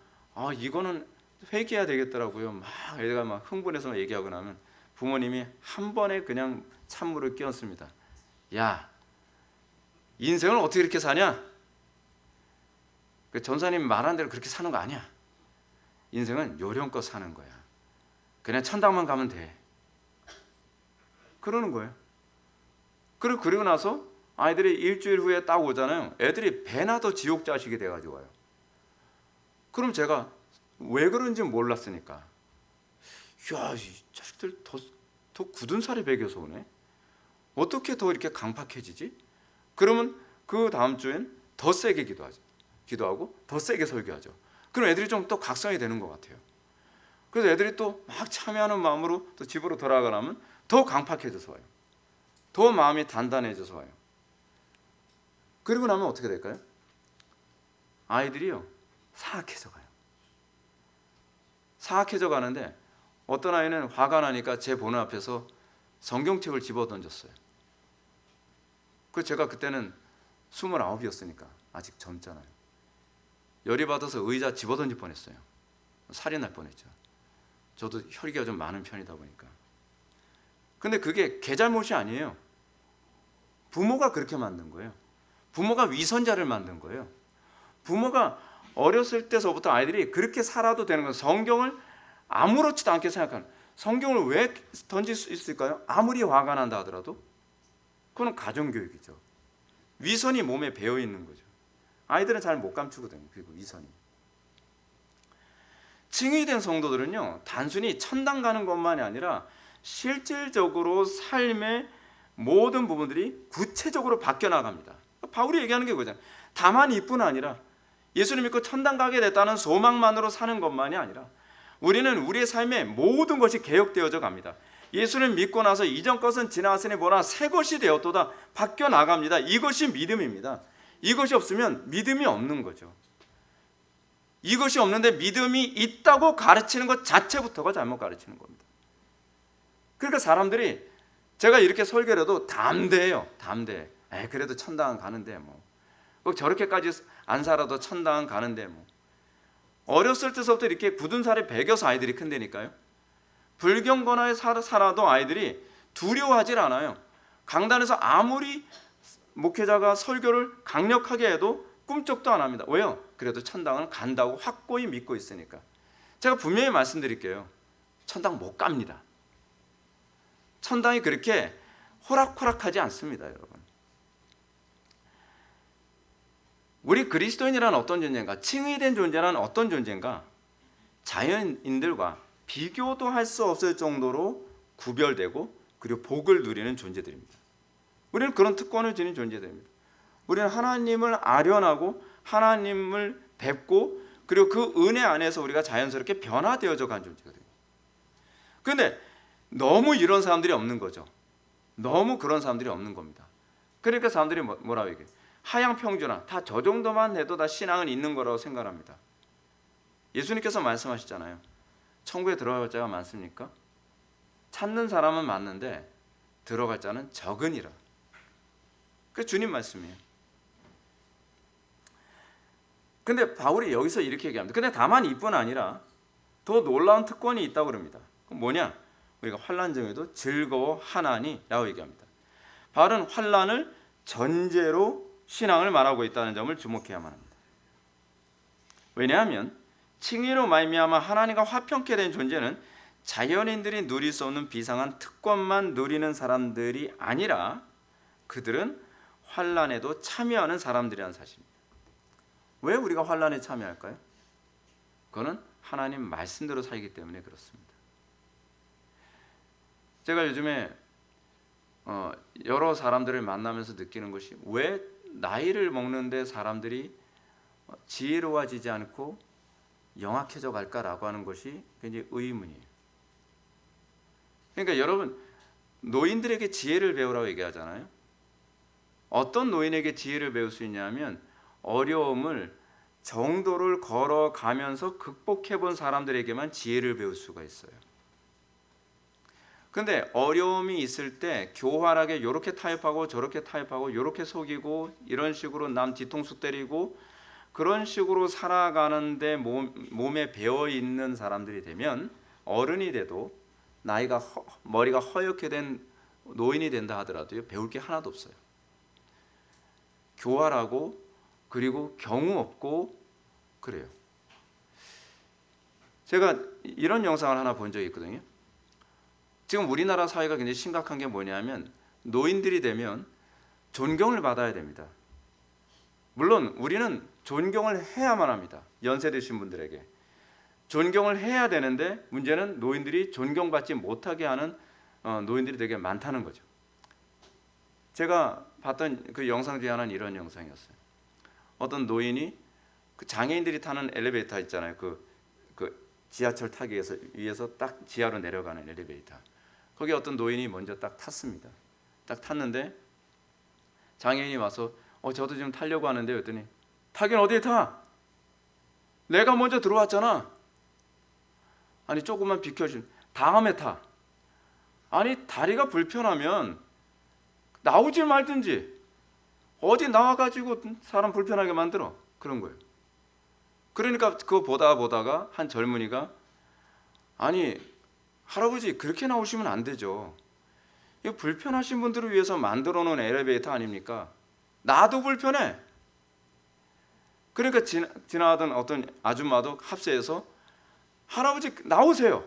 A: 이거는 회개해야 되겠더라고요. 막 애가 막 흥분해서 얘기하고 나면 부모님이 한 번에 그냥 찬물을 끼얹습니다. 야, 인생을 어떻게 이렇게 사냐? 그 전사님 말한 대로 그렇게 사는 거 아니야. 인생은 요령껏 사는 거야. 그냥 천당만 가면 돼. 그러는 거예요. 그리고 나서 아이들이 일주일 후에 딱 오잖아요. 애들이 배나 더 지옥 자식이 돼가지고 와요. 그럼 제가 왜 그런지 몰랐으니까, 야, 이 자식들 더 굳은 살이 배겨서 오네. 어떻게 더 이렇게 강팍해지지? 그러면 그 다음 주엔 더 세게 기도하고 더 세게 설교하죠. 그럼 애들이 좀 또 각성이 되는 것 같아요. 그래서 애들이 또 막 참여하는 마음으로 또 집으로 돌아가려면 더 강팍해져서 와요. 더 마음이 단단해져서 와요. 그리고 나면 어떻게 될까요? 아이들이요, 사악해져 가요. 사악해져 가는데 어떤 아이는 화가 나니까 제 보는 앞에서 성경책을 집어 던졌어요. 그 제가 그때는 29이었으니까 아직 젊잖아요. 열이 받아서 의자 집어 던질 뻔했어요. 살이 날 뻔했죠. 저도 혈기가 좀 많은 편이다 보니까. 근데 그게 걔 잘못이 아니에요. 부모가 그렇게 만든 거예요. 부모가 위선자를 만든 거예요. 부모가 어렸을 때서부터 아이들이 그렇게 살아도 되는 거예요. 성경을 아무렇지도 않게 생각하는. 성경을 왜 던질 수 있을까요? 아무리 화가 난다 하더라도 그건 가정교육이죠. 위선이 몸에 배어 있는 거죠. 아이들은 잘 못 감추거든요. 그리고 위선이. 칭의된 성도들은요, 단순히 천당 가는 것만이 아니라 실질적으로 삶의 모든 부분들이 구체적으로 바뀌어 나갑니다. 바울이 얘기하는 게 그거잖아요. 다만 이뿐 아니라 예수를 믿고 천당 가게 됐다는 소망만으로 사는 것만이 아니라 우리는 우리의 삶의 모든 것이 개혁되어져 갑니다. 예수를 믿고 나서 이전 것은 지나갔으니 보라 새 것이 되었도다. 바뀌어 나갑니다. 이것이 믿음입니다. 이것이 없으면 믿음이 없는 거죠. 이것이 없는데 믿음이 있다고 가르치는 것 자체부터가 잘못 가르치는 겁니다. 그러니까 사람들이 제가 이렇게 설교를 해도 담대해요. 담대. 그래도 천당은 가는데 꼭 저렇게까지 안 살아도 천당은 가는데 어렸을 때서부터 이렇게 굳은 살에 배겨서 아이들이 큰다니까요. 불경건하게 살아도 아이들이 두려워하질 않아요. 강단에서 아무리 목회자가 설교를 강력하게 해도 꿈쩍도 안 합니다. 왜요? 그래도 천당을 간다고 확고히 믿고 있으니까. 제가 분명히 말씀드릴게요. 천당 못 갑니다. 천당이 그렇게 호락호락하지 않습니다, 여러분. 우리 그리스도인이란 어떤 존재인가? 칭의된 존재란 어떤 존재인가? 자연인들과 비교도 할 수 없을 정도로 구별되고 그리고 복을 누리는 존재들입니다. 우리는 그런 특권을 지닌 존재들입니다. 우리는 하나님을 아련하고 하나님을 뵙고 그리고 그 은혜 안에서 우리가 자연스럽게 변화되어져 간 존재거든요. 그런데 너무 이런 사람들이 없는 거죠. 너무 그런 사람들이 없는 겁니다. 그러니까 사람들이 뭐라고 얘기해요? 하양평준화, 다 저 정도만 해도 다 신앙은 있는 거라고 생각합니다. 예수님께서 말씀하시잖아요. 천국에 들어갈 자가 많습니까? 찾는 사람은 많은데 들어갈 자는 적으니라. 그 주님 말씀이에요. 근데 바울이 여기서 이렇게 얘기합니다. 근데 다만 이뿐 아니라 더 놀라운 특권이 있다고 그럽니다. 그럼 뭐냐? 우리가 환난 중에도 즐거워하나니라고 얘기합니다. 바울은 환난을 전제로 신앙을 말하고 있다는 점을 주목해야만 합니다. 왜냐하면 칭의로 말미암아 하나님과 화평케 된 존재는 자연인들이 누릴 수 없는 비상한 특권만 누리는 사람들이 아니라 그들은 환난에도 참여하는 사람들이라는 사실입니다. 왜 우리가 환난에 참여할까요? 그거는 하나님 말씀대로 살기 때문에 그렇습니다. 제가 요즘에 여러 사람들을 만나면서 느끼는 것이 왜 나이를 먹는데 사람들이 지혜로워지지 않고 영악해져 갈까라고 하는 것이 굉장히 의문이에요. 그러니까 여러분, 노인들에게 지혜를 배우라고 얘기하잖아요. 어떤 노인에게 지혜를 배울 수 있냐면 어려움을 정도를 걸어가면서 극복해 본 사람들에게만 지혜를 배울 수가 있어요. 근데 어려움이 있을 때 교활하게 이렇게 타협하고 저렇게 타협하고 이렇게 속이고 이런 식으로 남 뒤통수 때리고 그런 식으로 살아가는데 몸에 배어 있는 사람들이 되면 어른이 돼도 머리가 허옇게 된 노인이 된다 하더라도 배울 게 하나도 없어요. 교활하고 그리고 경우 없고 그래요. 제가 이런 영상을 하나 본 적이 있거든요. 지금 우리나라 사회가 굉장히 심각한 게 뭐냐면 노인들이 되면 존경을 받아야 됩니다. 물론 우리는 존경을 해야만 합니다. 연세 드신 분들에게 존경을 해야 되는데 문제는 노인들이 존경받지 못하게 하는 노인들이 되게 많다는 거죠. 제가 봤던 그 영상 중에 하나는 이런 영상이었어요. 어떤 노인이 그 장애인들이 타는 엘리베이터 있잖아요. 그 지하철 타기 위해서 딱 지하로 내려가는 엘리베이터. 거기 어떤 노인이 먼저 딱 탔습니다. 딱 탔는데 장애인이 와서 저도 지금 타려고 하는데 그랬더니 타긴 어디에 타? 내가 먼저 들어왔잖아. 아니 조금만 비켜주면 다음에 타. 아니 다리가 불편하면 나오지 말든지 어디 나와가지고 사람 불편하게 만들어. 그런 거예요. 그러니까 그거 보다가 한 젊은이가 아니 할아버지 그렇게 나오시면 안 되죠. 이거 불편하신 분들을 위해서 만들어 놓은 엘리베이터 아닙니까? 나도 불편해. 그러니까 지나가던 어떤 아줌마도 합세해서 할아버지 나오세요.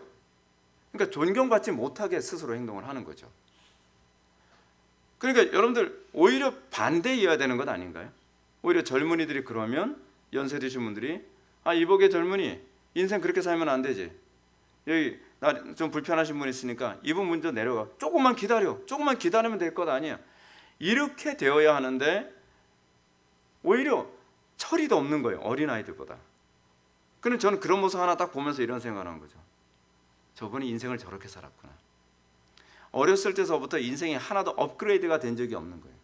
A: 그러니까 존경받지 못하게 스스로 행동을 하는 거죠. 그러니까 여러분들 오히려 반대이어야 되는 것 아닌가요? 오히려 젊은이들이 그러면 연세 드신 분들이 이복의 젊은이 인생 그렇게 살면 안 되지. 여기 나 좀 불편하신 분 있으니까 이분 먼저 내려가. 조금만 기다리면 될 것 아니야. 이렇게 되어야 하는데 오히려 철이도 없는 거예요. 어린아이들보다. 그런데 저는 그런 모습 하나 딱 보면서 이런 생각을 한 거죠. 저분이 인생을 저렇게 살았구나. 어렸을 때서부터 인생이 하나도 업그레이드가 된 적이 없는 거예요.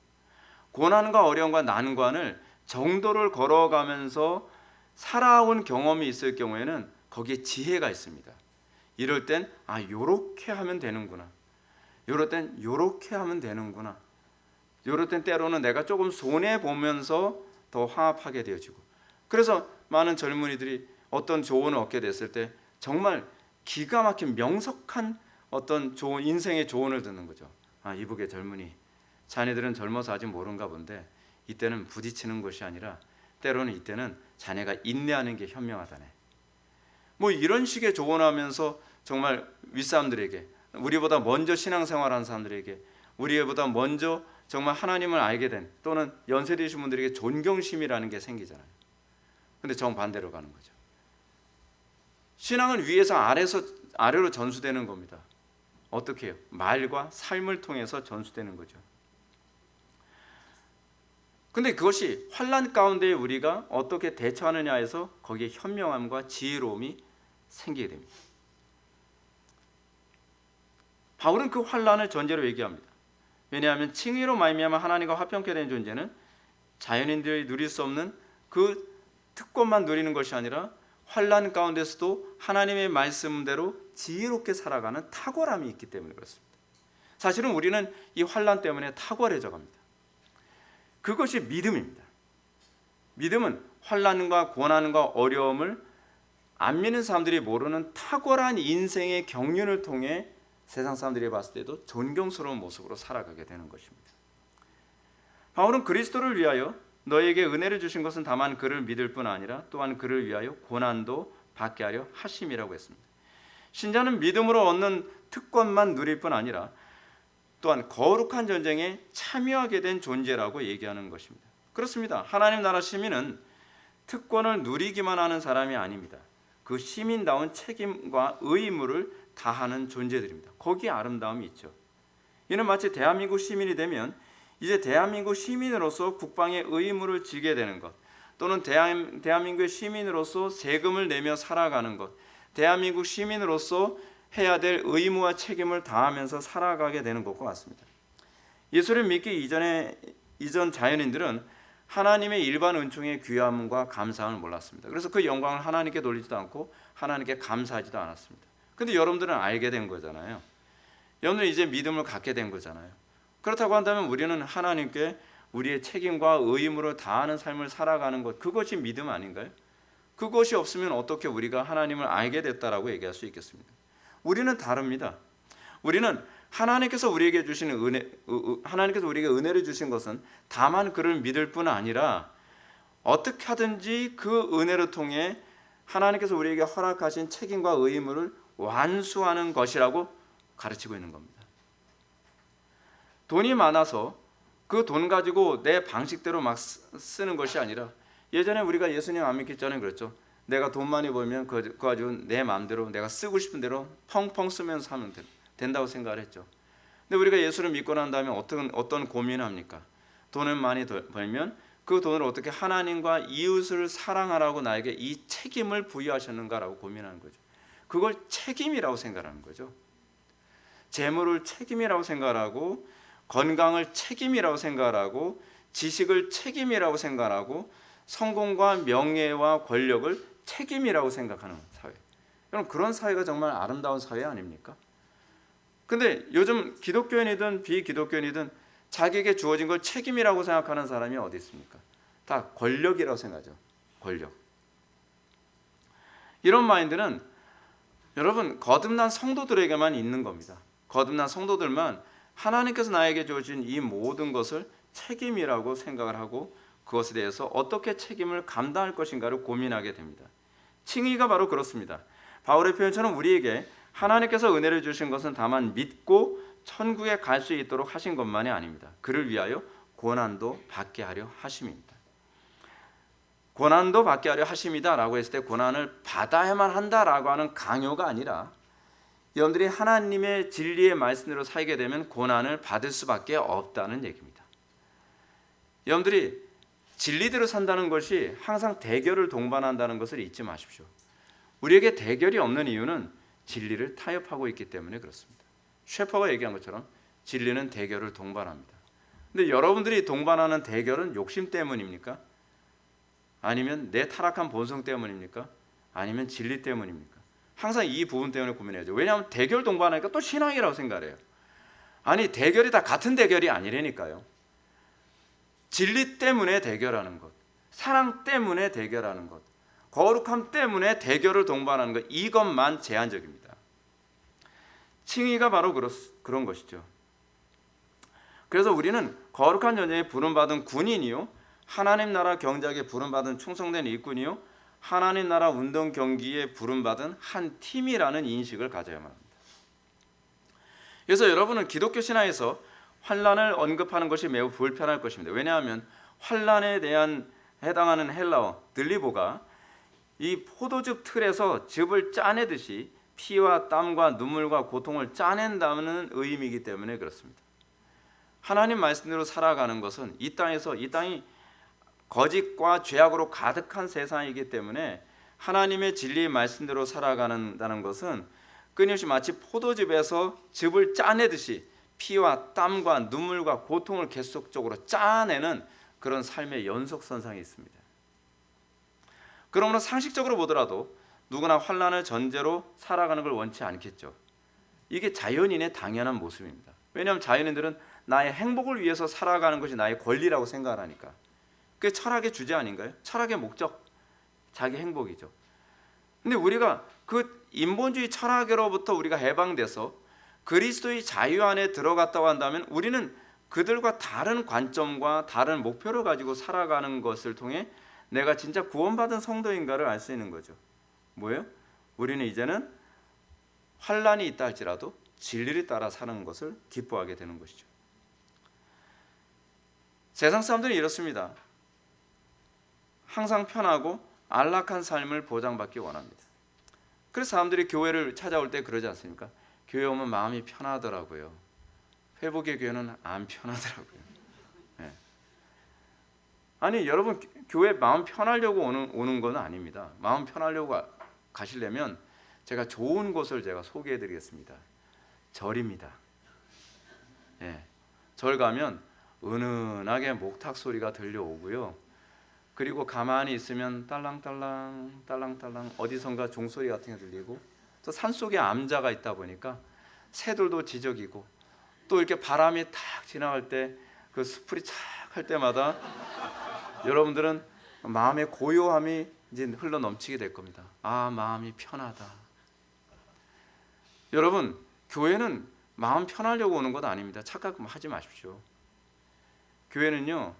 A: 고난과 어려움과 난관을 정도를 걸어가면서 살아온 경험이 있을 경우에는 거기에 지혜가 있습니다. 이럴 땐 요렇게 하면 되는구나. 요럴 땐 요렇게 하면 되는구나. 요럴 땐 때로는 내가 조금 손해보면서 더 화합하게 되어지고, 그래서 많은 젊은이들이 어떤 조언을 얻게 됐을 때 정말 기가 막힌 명석한 어떤 좋은 인생의 조언을 듣는 거죠. 이복의 젊은이, 자네들은 젊어서 아직 모른가 본데 이때는 부딪히는 것이 아니라 때로는 이때는 자네가 인내하는 게 현명하다네. 뭐 이런 식의 조언하면서 정말 윗사람들에게, 우리보다 먼저 신앙생활한 사람들에게, 우리보다 먼저 정말 하나님을 알게 된 또는 연세 드신 분들에게 존경심이라는 게 생기잖아요. 근데 정반대로 가는 거죠. 신앙은 위에서 아래로 전수되는 겁니다. 어떻게 해요? 말과 삶을 통해서 전수되는 거죠. 근데 그것이 환난 가운데 우리가 어떻게 대처하느냐에서 거기에 현명함과 지혜로움이 생기게 됩니다. 바울은 그 환난을 전제로 얘기합니다. 왜냐하면 칭의로 말미암아 하나님과 화평케 된 존재는 자연인들이 누릴 수 없는 그 특권만 누리는 것이 아니라 환난 가운데서도 하나님의 말씀대로 지혜롭게 살아가는 탁월함이 있기 때문에 그렇습니다. 사실은 우리는 이 환난 때문에 탁월해져 갑니다. 그것이 믿음입니다. 믿음은 환난과 고난과 어려움을 안 믿는 사람들이 모르는 탁월한 인생의 경륜을 통해 세상 사람들이 봤을 때도 존경스러운 모습으로 살아가게 되는 것입니다. 바울은 그리스도를 위하여 너에게 은혜를 주신 것은 다만 그를 믿을 뿐 아니라 또한 그를 위하여 고난도 받게 하려 하심이라고 했습니다. 신자는 믿음으로 얻는 특권만 누릴 뿐 아니라 또한 거룩한 전쟁에 참여하게 된 존재라고 얘기하는 것입니다. 그렇습니다. 하나님 나라 시민은 특권을 누리기만 하는 사람이 아닙니다. 그 시민다운 책임과 의무를 다하는 존재들입니다. 거기에 아름다움이 있죠. 이는 마치 대한민국 시민이 되면 이제 대한민국 시민으로서 국방의 의무를 지게 되는 것, 또는 대한민국의 시민으로서 세금을 내며 살아가는 것, 대한민국 시민으로서 해야 될 의무와 책임을 다하면서 살아가게 되는 것과 같습니다. 예수를 믿기 이전 자연인들은 하나님의 일반 은총의 귀함과 감사함을 몰랐습니다. 그래서 그 영광을 하나님께 돌리지도 않고 하나님께 감사하지도 않았습니다. 근데 여러분들은 알게 된 거잖아요. 여러분들은 이제 믿음을 갖게 된 거잖아요. 그렇다고 한다면 우리는 하나님께 우리의 책임과 의무를 다하는 삶을 살아가는 것, 그것이 믿음 아닌가요? 그것이 없으면 어떻게 우리가 하나님을 알게 됐다라고 얘기할 수 있겠습니까? 우리는 다릅니다. 우리는 하나님께서 우리에게 주시는 하나님께서 우리에게 은혜를 주신 것은 다만 그를 믿을 뿐 아니라 어떻게 하든지 그 은혜를 통해 하나님께서 우리에게 허락하신 책임과 의무를 완수하는 것이라고 가르치고 있는 겁니다. 돈이 많아서 그 돈 가지고 내 방식대로 막 쓰는 것이 아니라, 예전에 우리가 예수님 안 믿기 전에 그랬죠. 내가 돈 많이 벌면 그거 가지고 내 마음대로 내가 쓰고 싶은 대로 펑펑 쓰면서 하면 된다고 생각을 했죠. 근데 우리가 예수를 믿고 난 다음에 어떤 고민을 합니까? 돈을 많이 벌면 그 돈을 어떻게 하나님과 이웃을 사랑하라고 나에게 이 책임을 부여하셨는가라고 고민하는 거죠. 그걸 책임이라고 생각하는 거죠. 재물을 책임이라고 생각하고, 건강을 책임이라고 생각하고, 지식을 책임이라고 생각하고, 성공과 명예와 권력을 책임이라고 생각하는 사회. 여러분, 그런 사회가 정말 아름다운 사회 아닙니까? 근데 요즘 기독교인이든 비기독교인이든 자기에게 주어진 걸 책임이라고 생각하는 사람이 어디 있습니까? 다 권력이라고 생각하죠. 권력. 이런 마인드는 여러분 거듭난 성도들에게만 있는 겁니다. 거듭난 성도들만 하나님께서 나에게 주어진 이 모든 것을 책임이라고 생각을 하고 그것에 대해서 어떻게 책임을 감당할 것인가를 고민하게 됩니다. 칭의가 바로 그렇습니다. 바울의 표현처럼 우리에게 하나님께서 은혜를 주신 것은 다만 믿고 천국에 갈 수 있도록 하신 것만이 아닙니다. 그를 위하여 고난도 받게 하려 하심입니다. 고난도 받게 하려 하심이다 라고 했을 때 고난을 받아야만 한다라고 하는 강요가 아니라, 여러분들이 하나님의 진리의 말씀대로 살게 되면 고난을 받을 수밖에 없다는 얘기입니다. 여러분들이 진리대로 산다는 것이 항상 대결을 동반한다는 것을 잊지 마십시오. 우리에게 대결이 없는 이유는 진리를 타협하고 있기 때문에 그렇습니다. 셰퍼가 얘기한 것처럼 진리는 대결을 동반합니다. 근데 여러분들이 동반하는 대결은 욕심 때문입니까? 아니면 내 타락한 본성 때문입니까? 아니면 진리 때문입니까? 항상 이 부분 때문에 고민해야죠. 왜냐하면 대결 동반하니까 또 신앙이라고 생각해요. 아니, 대결이 다 같은 대결이 아니라니까요. 진리 때문에 대결하는 것, 사랑 때문에 대결하는 것, 거룩함 때문에 대결을 동반하는 것, 이것만 제한적입니다. 칭의가 바로 그런 것이죠. 그래서 우리는 거룩한 전쟁에 부름받은 군인이요, 하나님 나라 경작에 부름받은 충성된 일꾼이요, 하나님 나라 운동 경기에 부름받은 한 팀이라는 인식을 가져야만 합니다. 그래서 여러분은 기독교 신화에서 환난을 언급하는 것이 매우 불편할 것입니다. 왜냐하면 환난에 대한 해당하는 헬라어 들리보가 이 포도즙 틀에서 즙을 짜내듯이 피와 땀과 눈물과 고통을 짜낸다는 의미이기 때문에 그렇습니다. 하나님 말씀대로 살아가는 것은 이 땅이 거짓과 죄악으로 가득한 세상이기 때문에 하나님의 진리의 말씀대로 살아간다는 것은 끊임없이 마치 포도즙에서 즙을 짜내듯이 피와 땀과 눈물과 고통을 계속적으로 짜내는 그런 삶의 연속선상에 있습니다. 그러므로 상식적으로 보더라도 누구나 환난을 전제로 살아가는 걸 원치 않겠죠. 이게 자연인의 당연한 모습입니다. 왜냐하면 자연인들은 나의 행복을 위해서 살아가는 것이 나의 권리라고 생각을 하니까. 그게 철학의 주제 아닌가요? 철학의 목적, 자기 행복이죠. 근데 우리가 그 인본주의 철학으로부터 우리가 해방돼서 그리스도의 자유 안에 들어갔다고 한다면 우리는 그들과 다른 관점과 다른 목표를 가지고 살아가는 것을 통해 내가 진짜 구원받은 성도인가를 알 수 있는 거죠. 뭐예요? 우리는 이제는 환난이 있다 할지라도 진리를 따라 사는 것을 기뻐하게 되는 것이죠. 세상 사람들은 이렇습니다. 항상 편하고 안락한 삶을 보장받기 원합니다. 그래서 사람들이 교회를 찾아올 때 그러지 않습니까? 교회 오면 마음이 편하더라고요. 회복의 교회는 안 편하더라고요. 네. 아니 여러분, 교회 마음 편하려고 오는 건 아닙니다. 마음 편하려고 가시려면 제가 좋은 곳을 제가 소개해 드리겠습니다. 절입니다. 네. 절 가면 은은하게 목탁 소리가 들려오고요. 그리고 가만히 있으면 딸랑딸랑 딸랑딸랑 어디선가 종소리 같은 게 들리고, 또 산속에 암자가 있다 보니까 새들도 지저귀고, 또 이렇게 바람이 탁 지나갈 때 그 수풀이 착 할 때마다 여러분들은 마음의 고요함이 이제 흘러 넘치게 될 겁니다. 아, 마음이 편하다. 여러분, 교회는 마음 편하려고 오는 것 아닙니다. 착각하지 마십시오. 교회는요,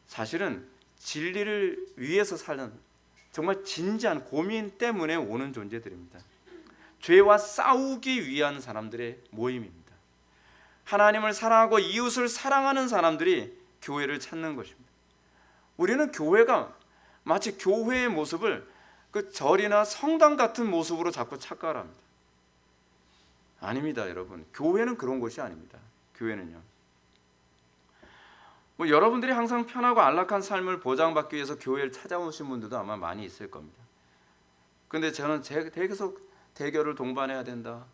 A: 사실은 진리를 위해서 사는 정말 진지한 고민 때문에 오는 존재들입니다. 죄와 싸우기 위한 사람들의 모임입니다. 하나님을 사랑하고 이웃을 사랑하는 사람들이 교회를 찾는 것입니다. 우리는 교회가 마치 교회의 모습을 그 절이나 성당 같은 모습으로 자꾸 착각을 합니다. 아닙니다, 여러분. 교회는 그런 곳이 아닙니다. 교회는요, 여러분들이 항상 편하고 안락한 삶을 보장받기 위해서 교회를 찾아오신 분들도 아마 많이 있을 겁니다. 근데 저는 계속 대결을 동반해야 된다,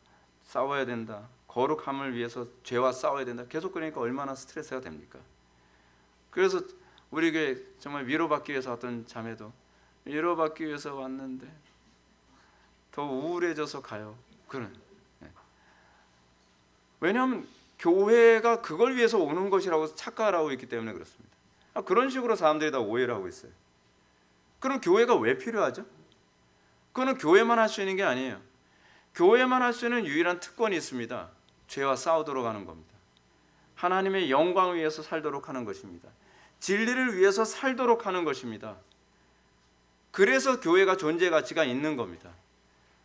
A: 싸워야 된다, 거룩함을 위해서 죄와 싸워야 된다, 계속 그러니까 얼마나 스트레스가 됩니까? 그래서 우리 교회 정말 위로받기 위해서 왔던 자매도 위로받기 위해서 왔는데 더 우울해져서 가요. 왜냐하면 교회가 그걸 위해서 오는 것이라고 착각을 하고 있기 때문에 그렇습니다. 그런 식으로 사람들이 다 오해를 하고 있어요. 그럼 교회가 왜 필요하죠? 그거는 교회만 할 수 있는 게 아니에요. 교회만 할 수 있는 유일한 특권이 있습니다. 죄와 싸우도록 하는 겁니다. 하나님의 영광을 위해서 살도록 하는 것입니다. 진리를 위해서 살도록 하는 것입니다. 그래서 교회가 존재 가치가 있는 겁니다.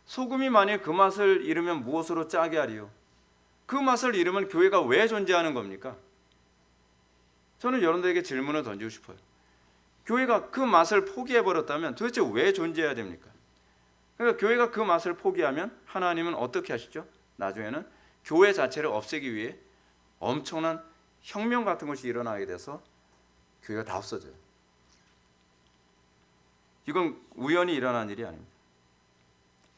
A: 소금이 만일 그 맛을 잃으면 무엇으로 짜게 하리요? 그 맛을 잃으면 교회가 왜 존재하는 겁니까? 저는 여러분들에게 질문을 던지고 싶어요. 교회가 그 맛을 포기해버렸다면 도대체 왜 존재해야 됩니까? 그러니까 교회가 그 맛을 포기하면 하나님은 어떻게 하시죠? 나중에는 교회 자체를 없애기 위해 엄청난 혁명 같은 것이 일어나게 돼서 교회가 다 없어져요. 이건 우연히 일어난 일이 아닙니다.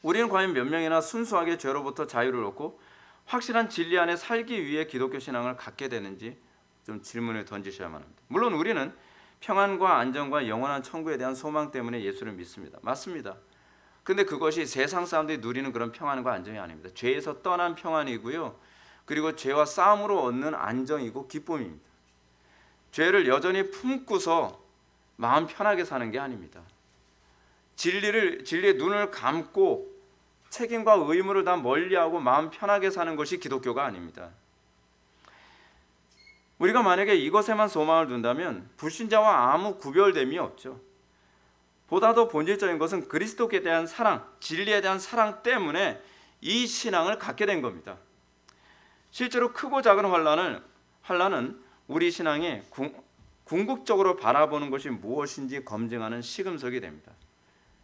A: 우리는 과연 몇 명이나 순수하게 죄로부터 자유를 얻고 확실한 진리 안에 살기 위해 기독교 신앙을 갖게 되는지 좀 질문을 던지셔야만 합니다. 물론 우리는 평안과 안정과 영원한 천국에 대한 소망 때문에 예수를 믿습니다. 맞습니다. 근데 그것이 세상 사람들이 누리는 그런 평안과 안정이 아닙니다. 죄에서 떠난 평안이고요, 그리고 죄와 싸움으로 얻는 안정이고 기쁨입니다. 죄를 여전히 품고서 마음 편하게 사는 게 아닙니다. 진리의 눈을 감고 책임과 의무를 다 멀리하고 마음 편하게 사는 것이 기독교가 아닙니다. 우리가 만약에 이것에만 소망을 둔다면 불신자와 아무 구별됨이 없죠. 보다 더 본질적인 것은 그리스도께 대한 사랑, 진리에 대한 사랑 때문에 이 신앙을 갖게 된 겁니다. 실제로 크고 작은 환난은 우리 신앙에 궁극적으로 바라보는 것이 무엇인지 검증하는 시금석이 됩니다.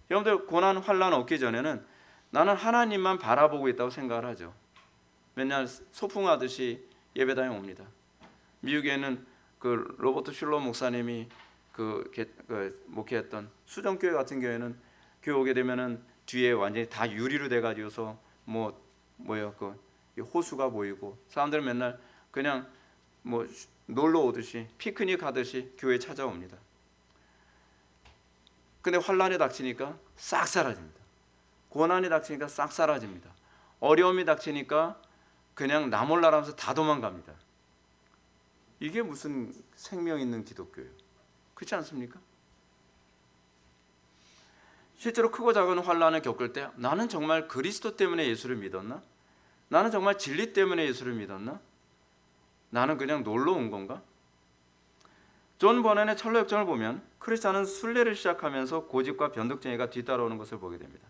A: 여러분들, 고난, 환난 얻기 전에는 나는 하나님만 바라보고 있다고 생각을 하죠. 맨날 소풍하듯이 예배당에 옵니다. 미국에는 그 로버트 슐러 목사님이 목회했던 수정교회 같은 경우에는 교회 오게 되면은 뒤에 완전히 다 유리로 돼가지고서 이 호수가 보이고 사람들은 맨날 그냥 뭐 놀러 오듯이 피크닉 하듯이 교회에 찾아옵니다. 근데 환란이 닥치니까 싹 사라집니다. 고난이 닥치니까 싹 사라집니다. 어려움이 닥치니까 그냥 나 몰라라면서 다 도망갑니다. 이게 무슨 생명 있는 기독교예요? 그렇지 않습니까? 실제로 크고 작은 환란을 겪을 때 나는 정말 그리스도 때문에 예수를 믿었나? 나는 정말 진리 때문에 예수를 믿었나? 나는 그냥 놀러 온 건가? 존 버넨의 철로 역정을 보면 크리스찬은 순례를 시작하면서 고집과 변덕쟁이가 뒤따라오는 것을 보게 됩니다.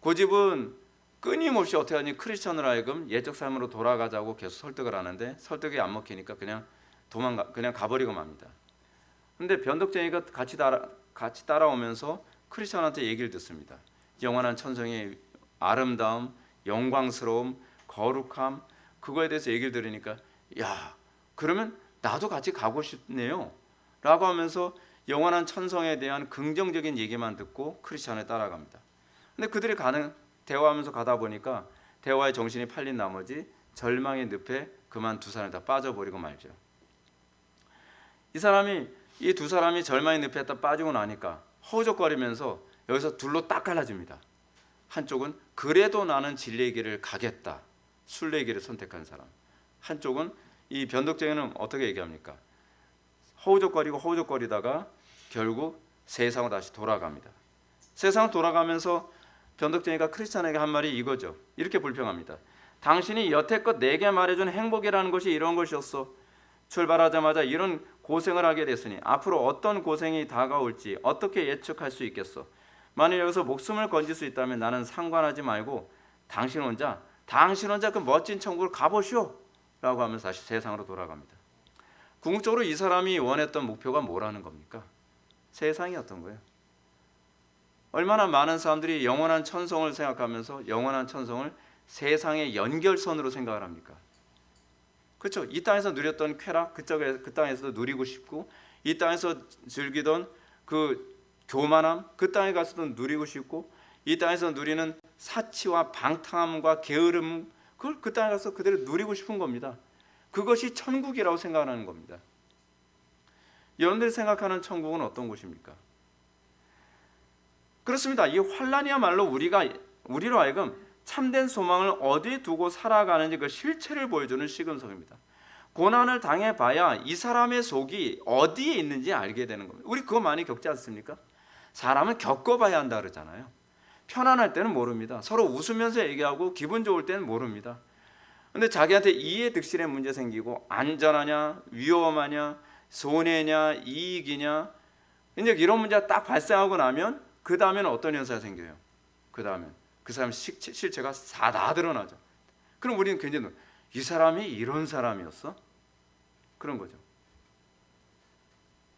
A: 고집은 끊임없이 어떻게 하니 크리스찬으로 하여금 예적 삶으로 돌아가자고 계속 설득을 하는데 설득이 안 먹히니까 그냥 가버리고 맙니다. 근데 변덕쟁이가 같이 따라오면서 크리스찬한테 얘기를 듣습니다. 영원한 천성의 아름다움, 영광스러움, 거룩함, 그거에 대해서 얘기를 들으니까 야, 그러면 나도 같이 가고 싶네요 라고 하면서 영원한 천성에 대한 긍정적인 얘기만 듣고 크리스찬에 따라갑니다. 근데 그들이 대화하면서 가다 보니까 대화의 정신이 팔린 나머지 절망의 늪에 그만 두 사람이 다 빠져버리고 말죠. 이 두 사람이 절망의 늪에 다 빠지고 나니까 허우적거리면서 여기서 둘로 딱 갈라집니다. 한쪽은 그래도 나는 진리의 길을 가겠다, 순례의 길을 선택한 사람. 한쪽은 이 변덕쟁이는 어떻게 얘기합니까? 허우적거리다가 결국 세상으로 다시 돌아갑니다. 세상으로 돌아가면서 변덕쟁이가 크리스찬에게 한 말이 이거죠. 이렇게 불평합니다. 당신이 여태껏 내게 말해준 행복이라는 것이 이런 것이었어. 출발하자마자 이런 고생을 하게 됐으니 앞으로 어떤 고생이 다가올지 어떻게 예측할 수 있겠어. 만일 여기서 목숨을 건질 수 있다면 나는 상관하지 말고 당신 혼자 그 멋진 천국을 가보시오 라고 하면서 다시 세상으로 돌아갑니다. 궁극적으로 이 사람이 원했던 목표가 뭐라는 겁니까? 세상이었던 거예요. 얼마나 많은 사람들이 영원한 천성을 생각하면서 영원한 천성을 세상의 연결선으로 생각을 합니까? 그렇죠. 이 땅에서 누렸던 쾌락, 그 땅에서도 누리고 싶고, 이 땅에서 즐기던 그 교만함, 그 땅에 가서도 누리고 싶고, 이 땅에서 누리는 사치와 방탕함과 게으름, 그걸 그 땅에 가서 그대로 누리고 싶은 겁니다. 그것이 천국이라고 생각하는 겁니다. 여러분들이 생각하는 천국은 어떤 곳입니까? 그렇습니다. 이 환란이야말로 우리로 하여금 참된 소망을 어디에 두고 살아가는지 그 실체를 보여주는 시금석입니다. 고난을 당해봐야 이 사람의 속이 어디에 있는지 알게 되는 겁니다. 우리 그거 많이 겪지 않습니까? 사람은 겪어봐야 한다 그러잖아요. 편안할 때는 모릅니다. 서로 웃으면서 얘기하고 기분 좋을 때는 모릅니다. 근데 자기한테 이해득실의 문제 생기고 안전하냐, 위험하냐, 손해냐, 이익이냐, 이제 이런 문제가 딱 발생하고 나면 그 다음에는 어떤 현상이 생겨요? 그 다음엔 그 사람 실체가 다 드러나죠. 그럼 우리는 굉장히 이 사람이 이런 사람이었어? 그런 거죠.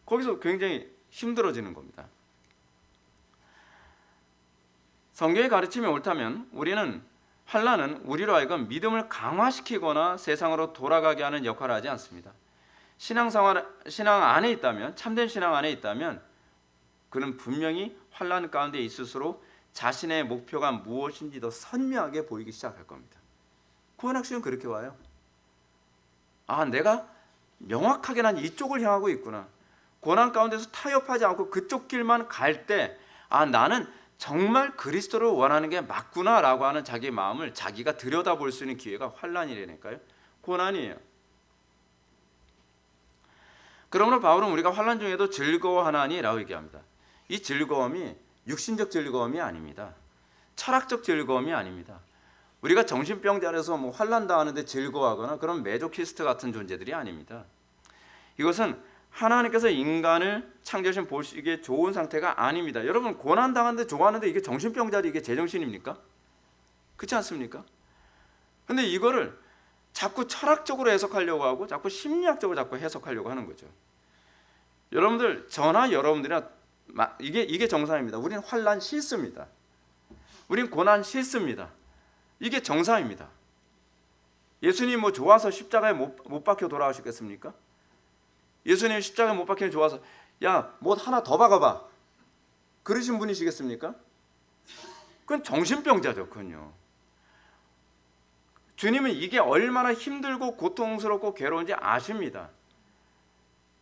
A: 거기서 굉장히 힘들어지는 겁니다. 성경의 가르침이 옳다면 우리는 환란은 우리로 하여금 믿음을 강화시키거나 세상으로 돌아가게 하는 역할을 하지 않습니다. 신앙 안에 있다면, 참된 신앙 안에 있다면 그는 분명히 환란 가운데 있을수록 자신의 목표가 무엇인지 더 선명하게 보이기 시작할 겁니다. 구원학생은 그렇게 와요. 아, 내가 명확하게 난 이쪽을 향하고 있구나. 고난 가운데서 타협하지 않고 그쪽 길만 갈 때, 아, 나는 정말 그리스도를 원하는 게 맞구나라고 하는 자기 마음을 자기가 들여다볼 수 있는 기회가 환란이라니까요. 고난이에요. 그러므로 바울은 우리가 환란 중에도 즐거워하나니라고 얘기합니다. 이 즐거움이 육신적 즐거움이 아닙니다. 철학적 즐거움이 아닙니다. 우리가 정신병자라서 환란 당하는데 즐거워하거나 그런 메조키스트 같은 존재들이 아닙니다. 이것은 하나님께서 인간을 창조하신 보시기에 좋은 상태가 아닙니다. 여러분, 고난 당하는데 좋아하는데 이게 정신병자리, 이게 제정신입니까? 그렇지 않습니까? 근데 이거를 자꾸 철학적으로 해석하려고 하고 자꾸 심리학적으로 자꾸 해석하려고 하는 거죠. 여러분들, 저나 여러분들이나 이게 정상입니다. 우리는 환난 싫습니다. 우린 고난 싫습니다. 이게 정상입니다. 예수님 좋아서 십자가에 못 박혀 돌아가셨겠습니까? 예수님 십자가에 못 박히면 좋아서 야, 하나 더 박아봐, 그러신 분이시겠습니까? 그건 정신병자죠. 그건요. 주님은 이게 얼마나 힘들고 고통스럽고 괴로운지 아십니다.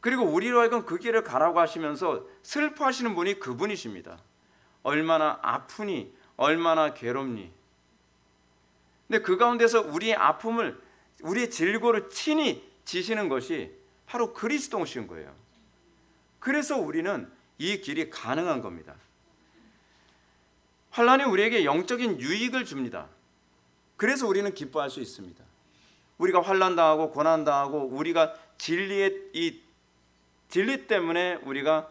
A: 그리고 우리로 하여금 그 길을 가라고 하시면서 슬퍼하시는 분이 그분이십니다. 얼마나 아프니, 얼마나 괴롭니. 근데 그 가운데서 우리의 아픔을, 우리의 질고를 친히 지시는 것이 바로 그리스도신 거예요. 그래서 우리는 이 길이 가능한 겁니다. 환난이 우리에게 영적인 유익을 줍니다. 그래서 우리는 기뻐할 수 있습니다. 우리가 환난당하고 고난당하고 우리가 진리 때문에 우리가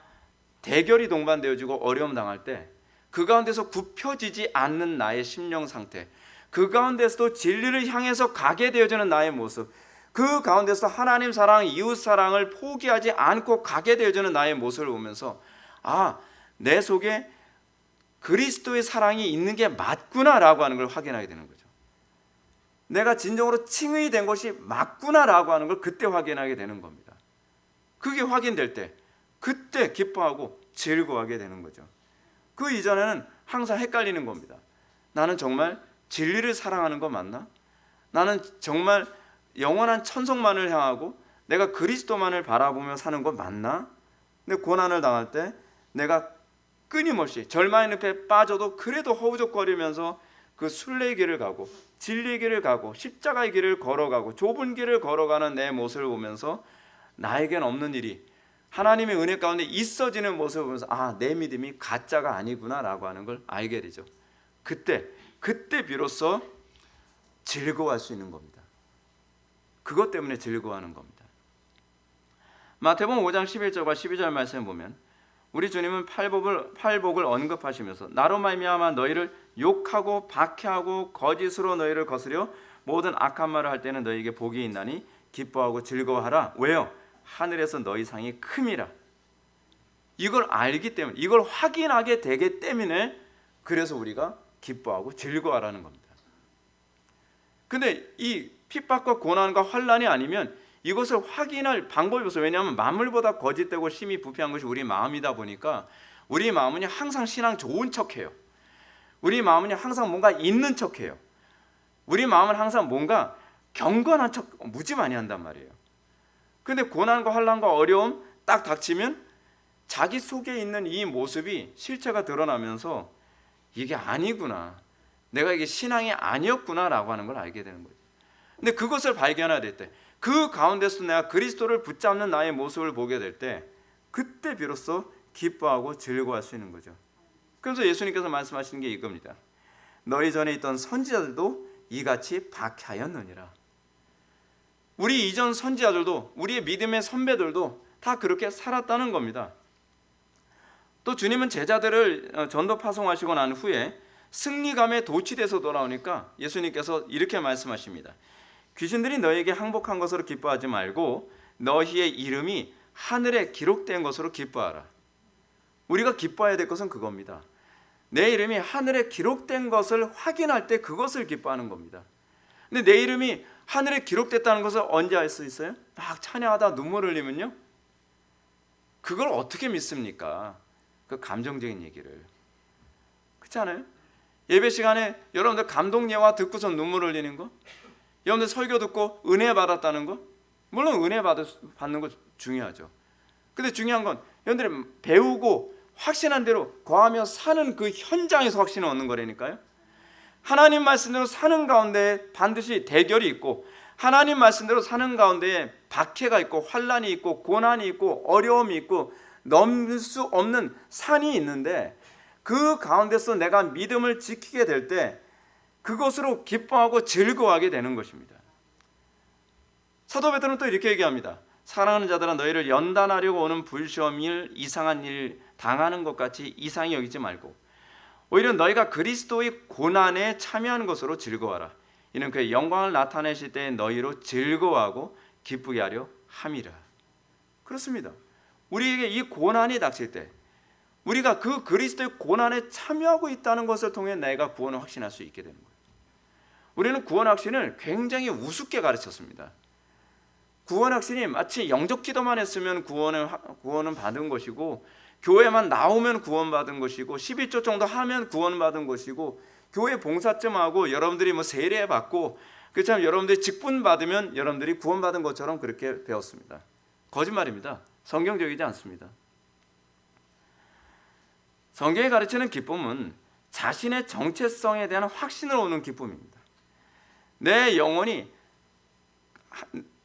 A: 대결이 동반되어지고 어려움 당할 때 그 가운데서 굽혀지지 않는 나의 심령 상태, 그 가운데서도 진리를 향해서 가게 되어지는 나의 모습, 그 가운데서 하나님 사랑, 이웃 사랑을 포기하지 않고 가게 되어지는 나의 모습을 보면서 내 속에 그리스도의 사랑이 있는 게 맞구나라고 하는 걸 확인하게 되는 거죠. 내가 진정으로 칭의 된 것이 맞구나라고 하는 걸 그때 확인하게 되는 겁니다. 그게 확인될 때 그때 기뻐하고 즐거워하게 되는 거죠. 그 이전에는 항상 헷갈리는 겁니다. 나는 정말 진리를 사랑하는 거 맞나? 나는 정말 영원한 천성만을 향하고 내가 그리스도만을 바라보며 사는 거 맞나? 근데 고난을 당할 때 내가 끊임없이 절망의 늪에 빠져도 그래도 허우적거리면서 그 순례의 길을 가고 진리의 길을 가고 십자가의 길을 걸어가고 좁은 길을 걸어가는 내 모습을 보면서 나에겐 없는 일이 하나님의 은혜 가운데 있어지는 모습을 보면서 내 믿음이 가짜가 아니구나라고 하는 걸 알게 되죠. 그때 비로소 즐거워할 수 있는 겁니다. 그것 때문에 즐거워하는 겁니다. 마태복음 5장 11절과 12절 말씀을 보면 우리 주님은 팔복을 언급하시면서 나로 말미암아 너희를 욕하고 박해하고 거짓으로 너희를 거스려 모든 악한 말을 할 때는 너희에게 복이 있나니 기뻐하고 즐거워하라. 왜요? 하늘에서 너희 상이 큼이라. 이걸 알기 때문에, 이걸 확인하게 되기 때문에 그래서 우리가 기뻐하고 즐거워하라는 겁니다. 근데 이 핍박과 고난과 환난이 아니면 이것을 확인할 방법이 없어요. 왜냐하면 만물보다 거짓되고 심히 부패한 것이 우리 마음이다 보니까 우리 마음은 항상 신앙 좋은 척해요. 우리 마음은 항상 뭔가 있는 척해요. 우리 마음은 항상 뭔가 경건한 척 무지 많이 한단 말이에요. 근데 고난과 환난과 어려움 딱 닥치면 자기 속에 있는 이 모습이 실체가 드러나면서 이게 아니구나, 내가 이게 신앙이 아니었구나라고 하는 걸 알게 되는 거죠. 근데 그것을 발견해야 될 때, 그 가운데서 내가 그리스도를 붙잡는 나의 모습을 보게 될 때 그때 비로소 기뻐하고 즐거워할 수 있는 거죠. 그래서 예수님께서 말씀하시는 게 이겁니다. 너희 전에 있던 선지자들도 이같이 박해하였느니라. 우리 이전 선지자들도, 우리의 믿음의 선배들도 다 그렇게 살았다는 겁니다. 또 주님은 제자들을 전도 파송하시고 난 후에 승리감에 도취돼서 돌아오니까 예수님께서 이렇게 말씀하십니다. 귀신들이 너희에게 항복한 것으로 기뻐하지 말고 너희의 이름이 하늘에 기록된 것으로 기뻐하라. 우리가 기뻐해야 될 것은 그겁니다. 내 이름이 하늘에 기록된 것을 확인할 때 그것을 기뻐하는 겁니다. 근데 내 이름이 하늘에 기록됐다는 것을 언제 알 수 있어요? 막 찬양하다 눈물 흘리면요, 그걸 어떻게 믿습니까? 그 감정적인 얘기를. 그렇지 않아요? 예배 시간에 여러분들 감동 예화 듣고서 눈물 흘리는 거, 여러분들 설교 듣고 은혜 받았다는 거, 물론 은혜 받는 거 중요하죠. 근데 중요한 건 여러분들이 배우고 확신한 대로 거하며 사는 그 현장에서 확신을 얻는 거라니까요. 하나님 말씀대로 사는 가운데 반드시 대결이 있고, 하나님 말씀대로 사는 가운데 박해가 있고 환난이 있고 고난이 있고 어려움이 있고 넘을 수 없는 산이 있는데, 그 가운데서 내가 믿음을 지키게 될 때 그것으로 기뻐하고 즐거워하게 되는 것입니다. 사도 베드로는 또 이렇게 얘기합니다. 사랑하는 자들아, 너희를 연단하려고 오는 불시험일 이상한 일 당하는 것 같이 이상히 여기지 말고 오히려 너희가 그리스도의 고난에 참여하는 것으로 즐거워하라. 이는 그의 영광을 나타내실 때 너희로 즐거워하고 기쁘게 하려 함이라. 그렇습니다. 우리에게 이 고난이 닥칠 때 우리가 그 그리스도의 고난에 참여하고 있다는 것을 통해 내가 구원을 확신할 수 있게 되는 거예요. 우리는 구원 확신을 굉장히 우습게 가르쳤습니다. 구원 확신이 마치 영적 기도만 했으면 구원은 받은 것이고, 교회만 나오면 구원받은 것이고, 11조 정도 하면 구원받은 것이고, 교회 봉사 좀 하고 여러분들이 세례 받고 그렇지만 여러분들이 직분 받으면 여러분들이 구원받은 것처럼 그렇게 배웠습니다. 거짓말입니다. 성경적이지 않습니다. 성경이 가르치는 기쁨은 자신의 정체성에 대한 확신을 얻는 기쁨입니다. 내 영혼의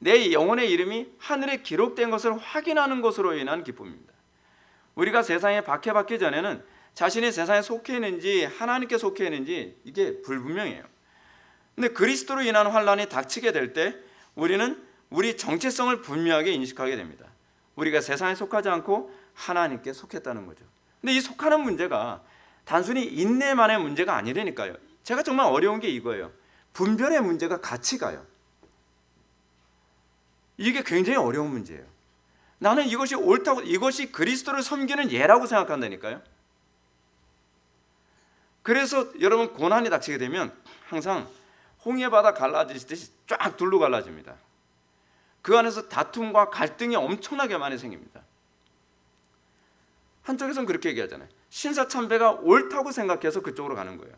A: 이름이 하늘에 기록된 것을 확인하는 것으로 인한 기쁨입니다. 우리가 세상에 박해받기 전에는 자신이 세상에 속해 있는지 하나님께 속해 있는지 이게 불분명해요. 근데 그리스도로 인한 환난이 닥치게 될 때 우리는 우리 정체성을 분명하게 인식하게 됩니다. 우리가 세상에 속하지 않고 하나님께 속했다는 거죠. 근데 이 속하는 문제가 단순히 인내만의 문제가 아니라니까요. 제가 정말 어려운 게 이거예요. 분별의 문제가 같이 가요. 이게 굉장히 어려운 문제예요. 나는 이것이 옳다고, 이것이 그리스도를 섬기는 예라고 생각한다니까요. 그래서 여러분 고난이 닥치게 되면 항상 홍해 바다 갈라지듯이 쫙 둘로 갈라집니다. 그 안에서 다툼과 갈등이 엄청나게 많이 생깁니다. 한쪽에서는 그렇게 얘기하잖아요. 신사참배가 옳다고 생각해서 그쪽으로 가는 거예요.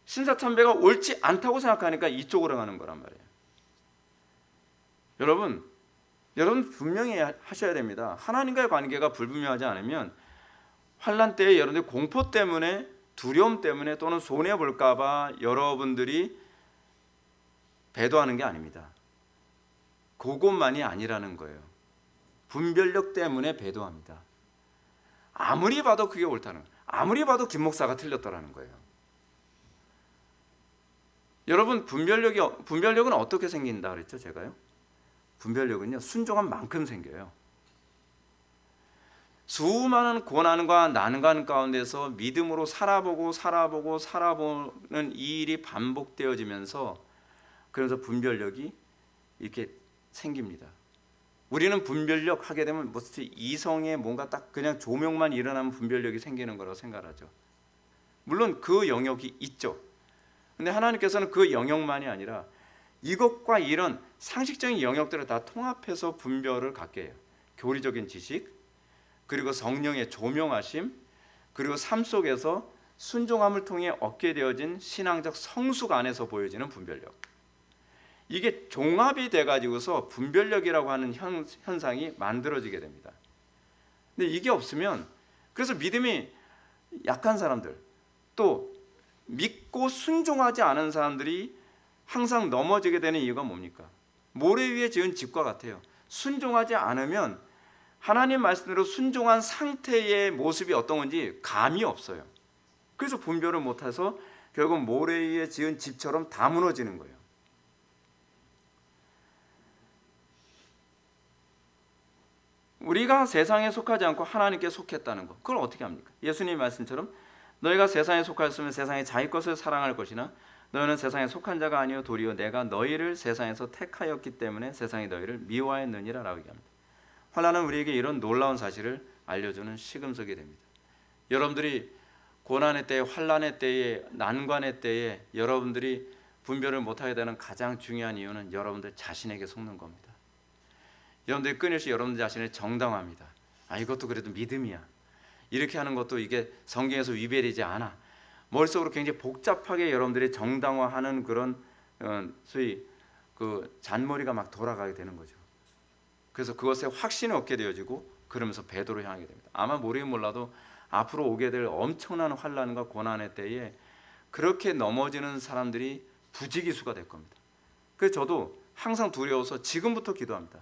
A: 신사참배가 옳지 않다고 생각하니까 이쪽으로 가는 거란 말이에요. 여러분 분명히 하셔야 됩니다. 하나님과의 관계가 불분명하지 않으면 환난 때에 여러분들 공포 때문에, 두려움 때문에 또는 손해 볼까 봐 여러분들이 배도하는 게 아닙니다. 그것만이 아니라는 거예요. 분별력 때문에 배도합니다. 아무리 봐도 그게 옳다는 거예요. 아무리 봐도 김 목사가 틀렸더라는 거예요. 여러분 분별력은 어떻게 생긴다 그랬죠? 제가요. 분별력은요, 순종한 만큼 생겨요. 수많은 고난과 난관 가운데서 믿음으로 살아보는 이 일이 반복되어지면서 그래서 분별력이 이렇게 생깁니다. 우리는 분별력 하게 되면 무슨 이성에 뭔가 딱 그냥 조명만 일어나면 분별력이 생기는 거라고 생각하죠. 물론 그 영역이 있죠. 근데 하나님께서는 그 영역만이 아니라 이것과 이런 상식적인 영역들을 다 통합해서 분별을 갖게 해요. 교리적인 지식, 그리고 성령의 조명하심, 그리고 삶 속에서 순종함을 통해 얻게 되어진 신앙적 성숙 안에서 보여지는 분별력. 이게 종합이 돼가지고서 분별력이라고 하는 현상이 만들어지게 됩니다. 근데 이게 없으면, 그래서 믿음이 약한 사람들, 또 믿고 순종하지 않은 사람들이 항상 넘어지게 되는 이유가 뭡니까? 모래 위에 지은 집과 같아요. 순종하지 않으면 하나님 말씀대로 순종한 상태의 모습이 어떤 건지 감이 없어요. 그래서 분별을 못해서 결국 모래 위에 지은 집처럼 다 무너지는 거예요. 우리가 세상에 속하지 않고 하나님께 속했다는 것, 그걸 어떻게 합니까? 예수님 말씀처럼 너희가 세상에 속하였으면 세상의 자기 것을 사랑할 것이나 너희는 세상에 속한 자가 아니요 도리어 내가 너희를 세상에서 택하였기 때문에 세상이 너희를 미워하였느니라 라고 얘기합니다. 환난은 우리에게 이런 놀라운 사실을 알려주는 시금석이 됩니다. 여러분들이 고난의 때에, 환난의 때에, 난관의 때에 여러분들이 분별을 못하게 되는 가장 중요한 이유는 여러분들 자신에게 속는 겁니다. 여러분들이 끊임없이 여러분들 자신을 정당화합니다. 이것도 그래도 믿음이야. 이렇게 하는 것도 이게 성경에서 위배되지 않아. 머릿속으로 굉장히 복잡하게 여러분들이 정당화하는 그런 소위 그 잔머리가 막 돌아가게 되는 거죠. 그래서 그것에 확신을 얻게 되어지고 그러면서 배도로 향하게 됩니다. 아마 모르긴 몰라도 앞으로 오게 될 엄청난 환난과 고난의 때에 그렇게 넘어지는 사람들이 부지기수가 될 겁니다. 그래서 저도 항상 두려워서 지금부터 기도합니다.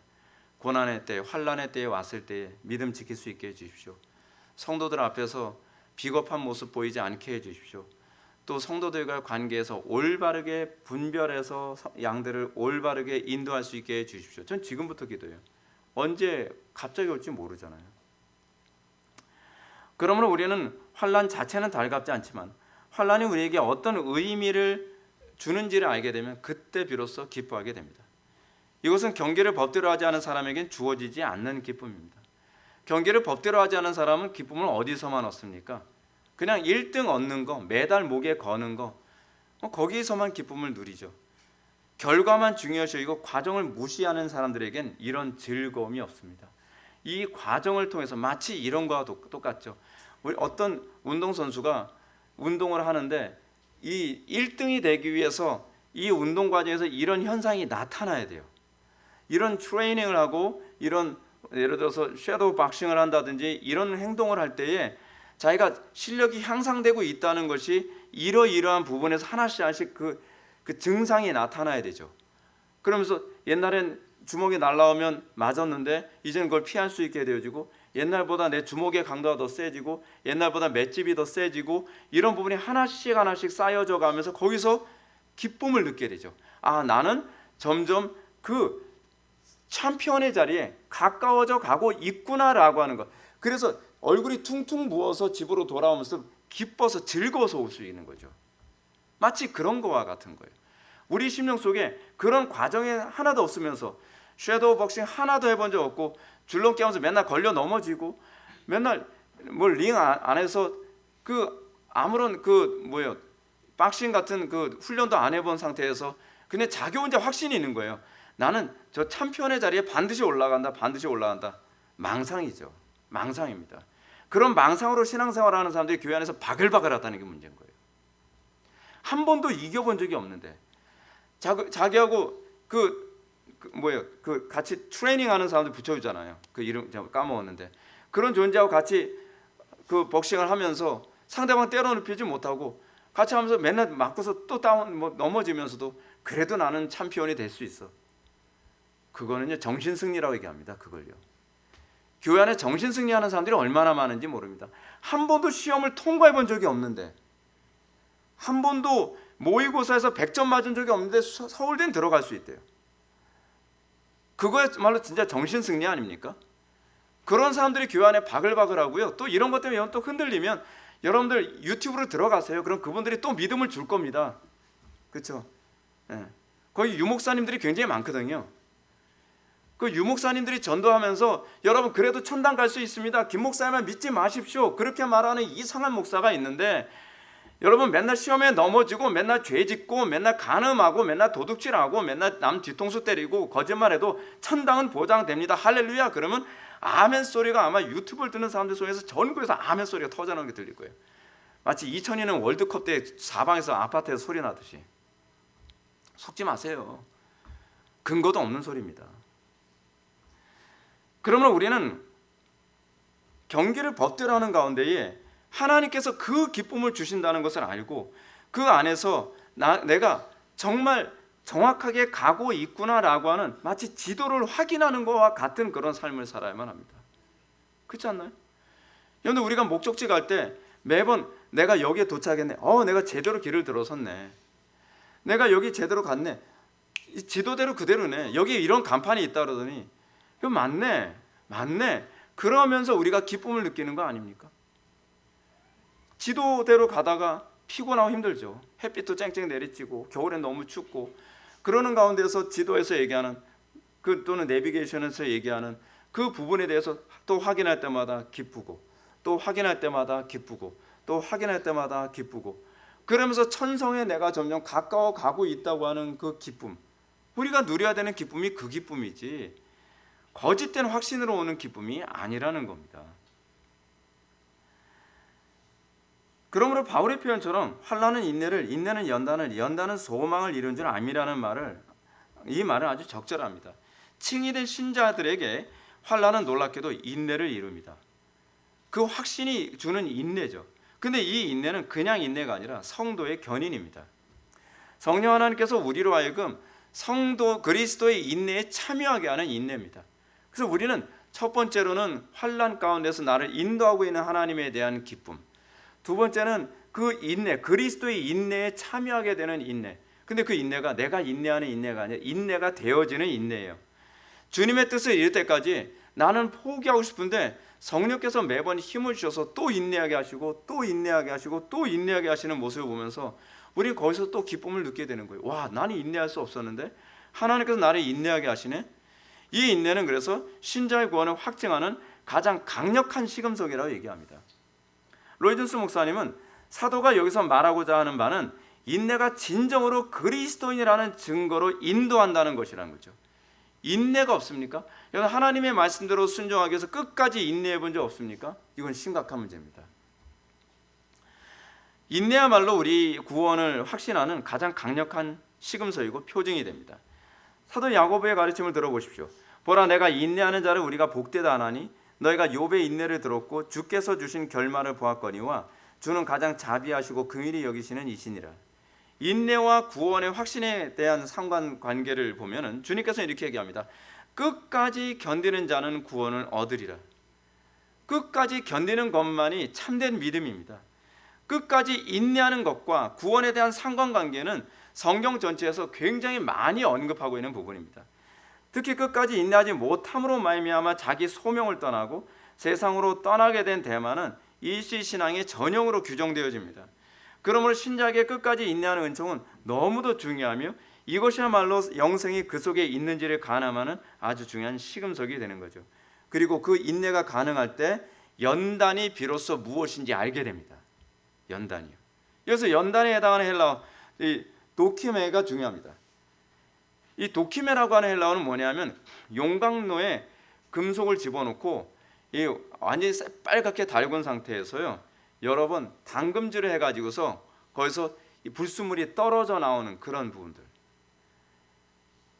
A: 고난의 때, 환난의 때에 왔을 때에 믿음 지킬 수 있게 해주십시오. 성도들 앞에서 비겁한 모습 보이지 않게 해주십시오. 또 성도들과 관계에서 올바르게 분별해서 양들을 올바르게 인도할 수 있게 해주십시오. 전 지금부터 기도해요. 언제 갑자기 올지 모르잖아요. 그러므로 우리는 환난 자체는 달갑지 않지만 환난이 우리에게 어떤 의미를 주는지를 알게 되면 그때 비로소 기뻐하게 됩니다. 이것은 경계를 법대로 하지 않은 사람에겐 주어지지 않는 기쁨입니다. 경계를 법대로 하지 않은 사람은 기쁨을 어디서만 얻습니까? 그냥 1등 얻는 거, 매달 목에 거는 거, 거기에서만 기쁨을 누리죠. 결과만 중요시 여기고 과정을 무시하는 사람들에겐 이런 즐거움이 없습니다. 이 과정을 통해서 마치 이런 거와 똑같죠. 우리 어떤 운동선수가 운동을 하는데 이 1등이 되기 위해서 이 운동 과정에서 이런 현상이 나타나야 돼요. 이런 트레이닝을 하고 이런 예를 들어서 섀도우 박싱을 한다든지 이런 행동을 할 때에 자기가 실력이 향상되고 있다는 것이 이러이러한 부분에서 하나씩 그 증상이 나타나야 되죠. 그러면서 옛날엔 주먹이 날라오면 맞았는데 이제는 그걸 피할 수 있게 되어지고, 옛날보다 내 주먹의 강도가 더 세지고, 옛날보다 맷집이 더 세지고, 이런 부분이 하나씩 쌓여져 가면서 거기서 기쁨을 느끼게 되죠. 아, 나는 점점 그 챔피언의 자리에 가까워져 가고 있구나라고 하는 것. 그래서 얼굴이 퉁퉁 부어서 집으로 돌아오면서 기뻐서 즐거워서 올 수 있는 거죠. 마치 그런 거와 같은 거예요. 우리 심령 속에 그런 과정이 하나도 없으면서 섀도우 복싱 하나도 해본 적 없고 줄넘기 하면서 맨날 걸려 넘어지고 맨날 뭘 링 안에서 그 아무런 박싱 같은 그 훈련도 안 해본 상태에서 그냥 자기 혼자 확신이 있는 거예요. 나는 저 챔피언의 자리에 반드시 올라간다. 망상이죠. 망상입니다. 그런 망상으로 신앙생활하는 사람들이 교회 안에서 바글바글하다는 게 문제인 거예요. 한 번도 이겨본 적이 없는데 자기하고 같이 트레이닝하는 사람들 붙여주잖아요. 그 이름 제가 까먹었는데, 그런 존재하고 같이 그 복싱을 하면서 상대방 때려눕히지 못하고 같이 하면서 맨날 맞고서 또 넘어지면서도 그래도 나는 챔피언이 될 수 있어. 그거는요 정신승리라고 얘기합니다. 그걸요. 교회 안에 정신승리하는 사람들이 얼마나 많은지 모릅니다. 한 번도 시험을 통과해 본 적이 없는데, 한 번도 모의고사에서 100점 맞은 적이 없는데 서울대는 들어갈 수 있대요. 그거야말로 진짜 정신승리 아닙니까? 그런 사람들이 교회 안에 바글바글하고요. 또 이런 것 때문에 또 흔들리면 여러분들 유튜브로 들어가세요. 그럼 그분들이 또 믿음을 줄 겁니다. 그렇죠? 네. 거기 유목사님들이 굉장히 많거든요. 그 유목사님들이 전도하면서 여러분 그래도 천당 갈 수 있습니다. 김 목사님만 믿지 마십시오. 그렇게 말하는 이상한 목사가 있는데, 여러분 맨날 시험에 넘어지고 맨날 죄 짓고 맨날 간음하고 맨날 도둑질하고 맨날 남 뒤통수 때리고 거짓말해도 천당은 보장됩니다. 할렐루야. 그러면 아멘 소리가 아마 유튜브를 듣는 사람들 속에서 전국에서 아멘 소리가 터져나오는 게 들릴 거예요. 마치 2002년 월드컵 때 사방에서 아파트에서 소리 나듯이. 속지 마세요. 근거도 없는 소리입니다. 그러면 우리는 경기를 법대로 하는 가운데에 하나님께서 그 기쁨을 주신다는 것을 알고 그 안에서 내가 정말 정확하게 가고 있구나라고 하는 마치 지도를 확인하는 것과 같은 그런 삶을 살아야만 합니다. 그렇지 않나요? 여러분, 우리가 목적지 갈 때 매번 내가 여기에 도착했네. 내가 제대로 길을 들어섰네. 내가 여기 제대로 갔네. 이 지도대로 그대로네. 여기 이런 간판이 있다 그러더니 이거 맞네. 그러면서 우리가 기쁨을 느끼는 거 아닙니까? 지도대로 가다가 피곤하고 힘들죠. 햇빛도 쨍쨍 내리쬐고 겨울엔 너무 춥고, 그러는 가운데서 지도에서 얘기하는 또는 내비게이션에서 얘기하는 그 부분에 대해서 또 확인할 때마다 기쁘고, 또 확인할 때마다 기쁘고, 또 확인할 때마다 기쁘고, 그러면서 천성에 내가 점점 가까워 가고 있다고 하는 그 기쁨, 우리가 누려야 되는 기쁨이 그 기쁨이지 거짓된 확신으로 오는 기쁨이 아니라는 겁니다. 그러므로 바울의 표현처럼 환난은 인내를, 인내는 연단을, 연단은 소망을 이룬 줄 암이라는 이 말은 아주 적절합니다. 칭의된 신자들에게 환난은 놀랍게도 인내를 이룹니다. 그 확신이 주는 인내죠. 근데 이 인내는 그냥 인내가 아니라 성도의 견인입니다. 성령 하나님께서 우리로 하여금 성도 그리스도의 인내에 참여하게 하는 인내입니다. 그래서 우리는 첫 번째로는 환난 가운데서 나를 인도하고 있는 하나님에 대한 기쁨, 두 번째는 그 인내, 그리스도의 인내에 참여하게 되는 인내. 근데 그 인내가 내가 인내하는 인내가 아니라 인내가 되어지는 인내예요. 주님의 뜻을 이룰 때까지 나는 포기하고 싶은데 성령께서 매번 힘을 주셔서 또 인내하게 하시고 또 인내하게 하시고 또 인내하게 하시는 모습을 보면서 우리는 거기서 또 기쁨을 느끼게 되는 거예요. 와, 나는 인내할 수 없었는데 하나님께서 나를 인내하게 하시네. 이 인내는 그래서 신자의 구원을 확증하는 가장 강력한 시금석이라고 얘기합니다. 로이준스 목사님은 사도가 여기서 말하고자 하는 바는 인내가 진정으로 그리스도인이라는 증거로 인도한다는 것이라는 거죠. 인내가 없습니까? 여러분, 하나님의 말씀대로 순종하기 위해서 끝까지 인내해 본 적 없습니까? 이건 심각한 문제입니다. 인내야말로 우리 구원을 확신하는 가장 강력한 시금석이고 표징이 됩니다. 사도 야고보의 가르침을 들어보십시오. 보라, 내가 인내하는 자를 우리가 복되다 하나니 너희가 욥의 인내를 들었고 주께서 주신 결말을 보았거니와 주는 가장 자비하시고 긍휼히 여기시는 이시니라. 인내와 구원의 확신에 대한 상관관계를 보면은 주님께서 이렇게 얘기합니다. 끝까지 견디는 자는 구원을 얻으리라. 끝까지 견디는 것만이 참된 믿음입니다. 끝까지 인내하는 것과 구원에 대한 상관관계는 성경 전체에서 굉장히 많이 언급하고 있는 부분입니다. 특히 끝까지 인내하지 못함으로 말미암아 자기 소명을 떠나고 세상으로 떠나게 된 대만은 일시신앙의 전형으로 규정되어집니다. 그러므로 신자에게 끝까지 인내하는 은총은 너무도 중요하며 이것이야말로 영생이 그 속에 있는지를 가늠하는 아주 중요한 시금석이 되는 거죠. 그리고 그 인내가 가능할 때 연단이 비로소 무엇인지 알게 됩니다. 연단이요. 그래서 연단에 해당하는 헬라어 이 도키메가 중요합니다. 이 도키메라고 하는 헬라어는 뭐냐면 용광로에 금속을 집어넣고 이 완전히 새빨갛게 달군 상태에서요 여러 번 담금질을 해가지고서 거기서 이 불순물이 떨어져 나오는 그런 부분들.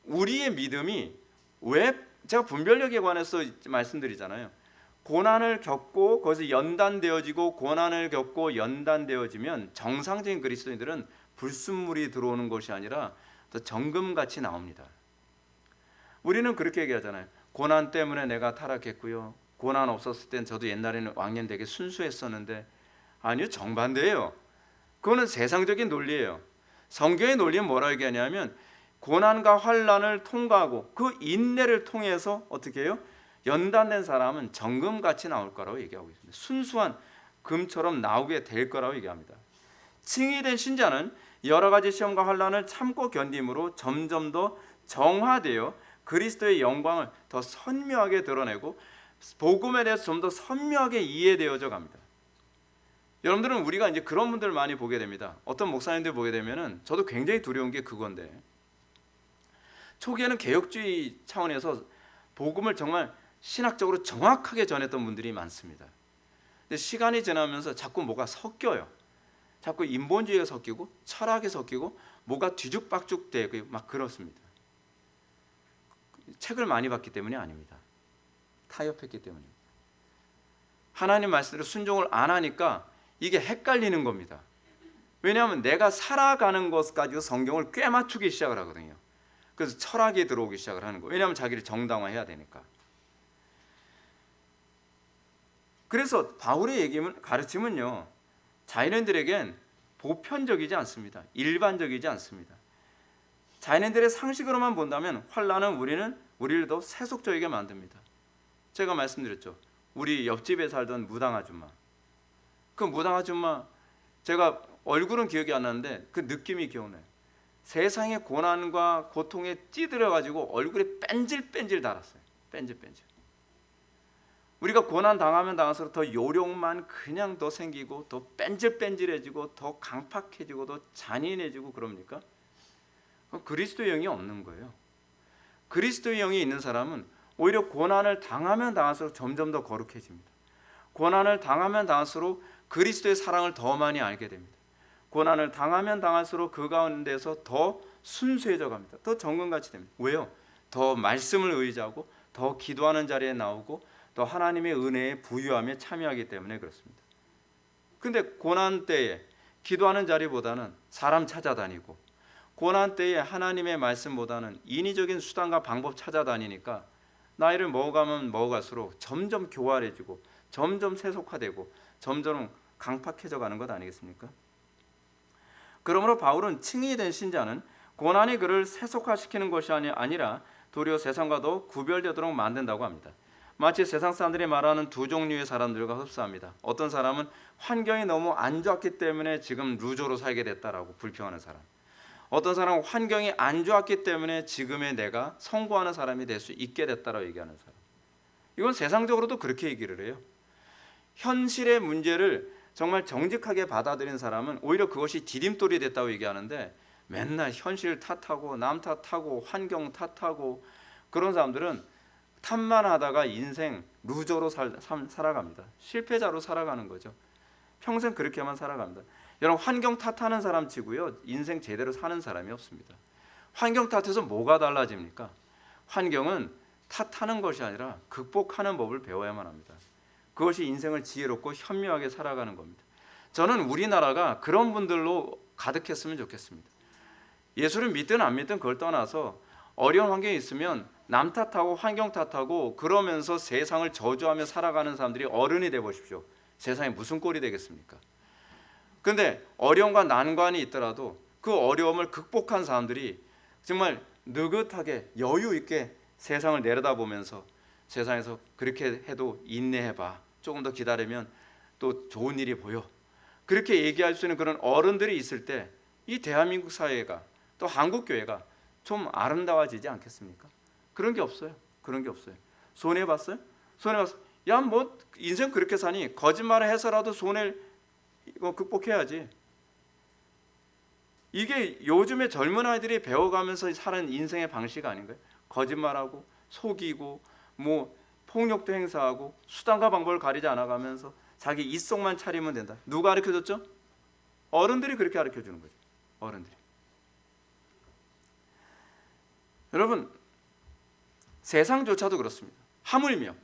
A: 우리의 믿음이 왜 제가 분별력에 관해서 말씀드리잖아요. 고난을 겪고 거기서 연단되어지고 고난을 겪고 연단되어지면 정상적인 그리스도인들은 불순물이 들어오는 것이 아니라 더 정금같이 나옵니다. 우리는 그렇게 얘기하잖아요. 고난 때문에 내가 타락했고요. 고난 없었을 땐 저도 옛날에는 왕년 되게 순수했었는데 아니요, 정반대예요. 그거는 세상적인 논리예요. 성경의 논리는 뭐라고 얘기하냐면 고난과 환난을 통과하고 그 인내를 통해서 어떻게 해요? 연단된 사람은 정금같이 나올 거라고 얘기하고 있습니다. 순수한 금처럼 나오게 될 거라고 얘기합니다. 칭의된 신자는 여러 가지 시험과 환난을 참고 견딤으로 점점 더 정화되어 그리스도의 영광을 더 선명하게 드러내고 복음에 대해서 좀 더 선명하게 이해되어져 갑니다. 여러분들은 우리가 이제 그런 분들 많이 보게 됩니다. 어떤 목사님들 보게 되면은 저도 굉장히 두려운 게 그건데 초기에는 개혁주의 차원에서 복음을 정말 신학적으로 정확하게 전했던 분들이 많습니다. 근데 시간이 지나면서 자꾸 뭐가 섞여요. 자꾸 인본주의가 섞이고 철학이 섞이고 뭐가 뒤죽박죽 되고 막 그렇습니다. 책을 많이 봤기 때문이 아닙니다. 타협했기 때문입니다. 하나님 말씀대로 순종을 안 하니까 이게 헷갈리는 겁니다. 왜냐하면 내가 살아가는 것 가지고 성경을 꽤 맞추기 시작을 하거든요. 그래서 철학이 들어오기 시작을 하는 거예요. 왜냐하면 자기를 정당화해야 되니까. 그래서 바울의 가르침은요, 자연인들에겐 보편적이지 않습니다. 일반적이지 않습니다. 자연인들의 상식으로만 본다면 환난은 우리를 더 세속적이게 만듭니다. 제가 말씀드렸죠. 우리 옆집에 살던 무당 아줌마. 그 무당 아줌마 제가 얼굴은 기억이 안 나는데 그 느낌이 기억나요. 세상의 고난과 고통에 찌들어가지고 얼굴에 뺀질뺀질 달았어요. 뺀질뺀질. 우리가 고난 당하면 당할수록 더 요령만 그냥 더 생기고 더 뺀질뺀질해지고 더 강팍해지고 더 잔인해지고 그럽니까? 그리스도의 영이 없는 거예요. 그리스도의 영이 있는 사람은 오히려 고난을 당하면 당할수록 점점 더 거룩해집니다. 고난을 당하면 당할수록 그리스도의 사랑을 더 많이 알게 됩니다. 고난을 당하면 당할수록 그 가운데서 더 순수해져 갑니다. 더 정금같이 됩니다. 왜요? 더 말씀을 의지하고 더 기도하는 자리에 나오고 더 하나님의 은혜에 부유함에 참여하기 때문에 그렇습니다. 근데 고난 때에 기도하는 자리보다는 사람 찾아다니고 고난 때에 하나님의 말씀보다는 인위적인 수단과 방법 찾아다니니까 나이를 먹어가면 먹어갈수록 점점 교활해지고 점점 세속화되고 점점 강팍해져 가는 것 아니겠습니까? 그러므로 바울은 칭의이 된 신자는 고난이 그를 세속화시키는 것이 아니라 도리어 세상과 더 구별되도록 만든다고 합니다. 마치 세상 사람들이 말하는 두 종류의 사람들과 흡사합니다. 어떤 사람은 환경이 너무 안 좋았기 때문에 지금 루저로 살게 됐다라고 불평하는 사람, 어떤 사람은 환경이 안 좋았기 때문에 지금의 내가 성공하는 사람이 될 수 있게 됐다라고 얘기하는 사람. 이건 세상적으로도 그렇게 얘기를 해요. 현실의 문제를 정말 정직하게 받아들인 사람은 오히려 그것이 디딤돌이 됐다고 얘기하는데 맨날 현실 탓하고 남 탓하고 환경 탓하고 그런 사람들은 탓만 하다가 인생 루저로 살아갑니다. 실패자로 살아가는 거죠. 평생 그렇게만 살아갑니다. 여러분 환경 탓하는 사람 치고요 인생 제대로 사는 사람이 없습니다. 환경 탓해서 뭐가 달라집니까? 환경은 탓하는 것이 아니라 극복하는 법을 배워야만 합니다. 그것이 인생을 지혜롭고 현명하게 살아가는 겁니다. 저는 우리나라가 그런 분들로 가득했으면 좋겠습니다. 예수를 믿든 안 믿든 그걸 떠나서 어려운 환경에 있으면 남 탓하고 환경 탓하고 그러면서 세상을 저주하며 살아가는 사람들이 어른이 돼 보십시오. 세상에 무슨 꼴이 되겠습니까? 그런데 어려움과 난관이 있더라도 그 어려움을 극복한 사람들이 정말 느긋하게 여유 있게 세상을 내려다보면서 세상에서 그렇게 해도 인내해봐, 조금 더 기다리면 또 좋은 일이 보여, 그렇게 얘기할 수 있는 그런 어른들이 있을 때 이 대한민국 사회가 또 한국 교회가 좀 아름다워지지 않겠습니까? 그런 게 없어요. 그런 게 없어요. 손해봤어요? 손해봤어. 야, 뭐 인생 그렇게 사니 거짓말을 해서라도 손해를 극복해야지. 이게 요즘에 젊은 아이들이 배워가면서 사는 인생의 방식 아닌가요? 거짓말하고 속이고 뭐 폭력도 행사하고 수단과 방법을 가리지 않아가면서 자기 이속만 차리면 된다. 누가 가르쳐줬죠? 어른들이 그렇게 가르쳐주는 거죠. 어른들이. 여러분, 세상조차도 그렇습니다. 하물며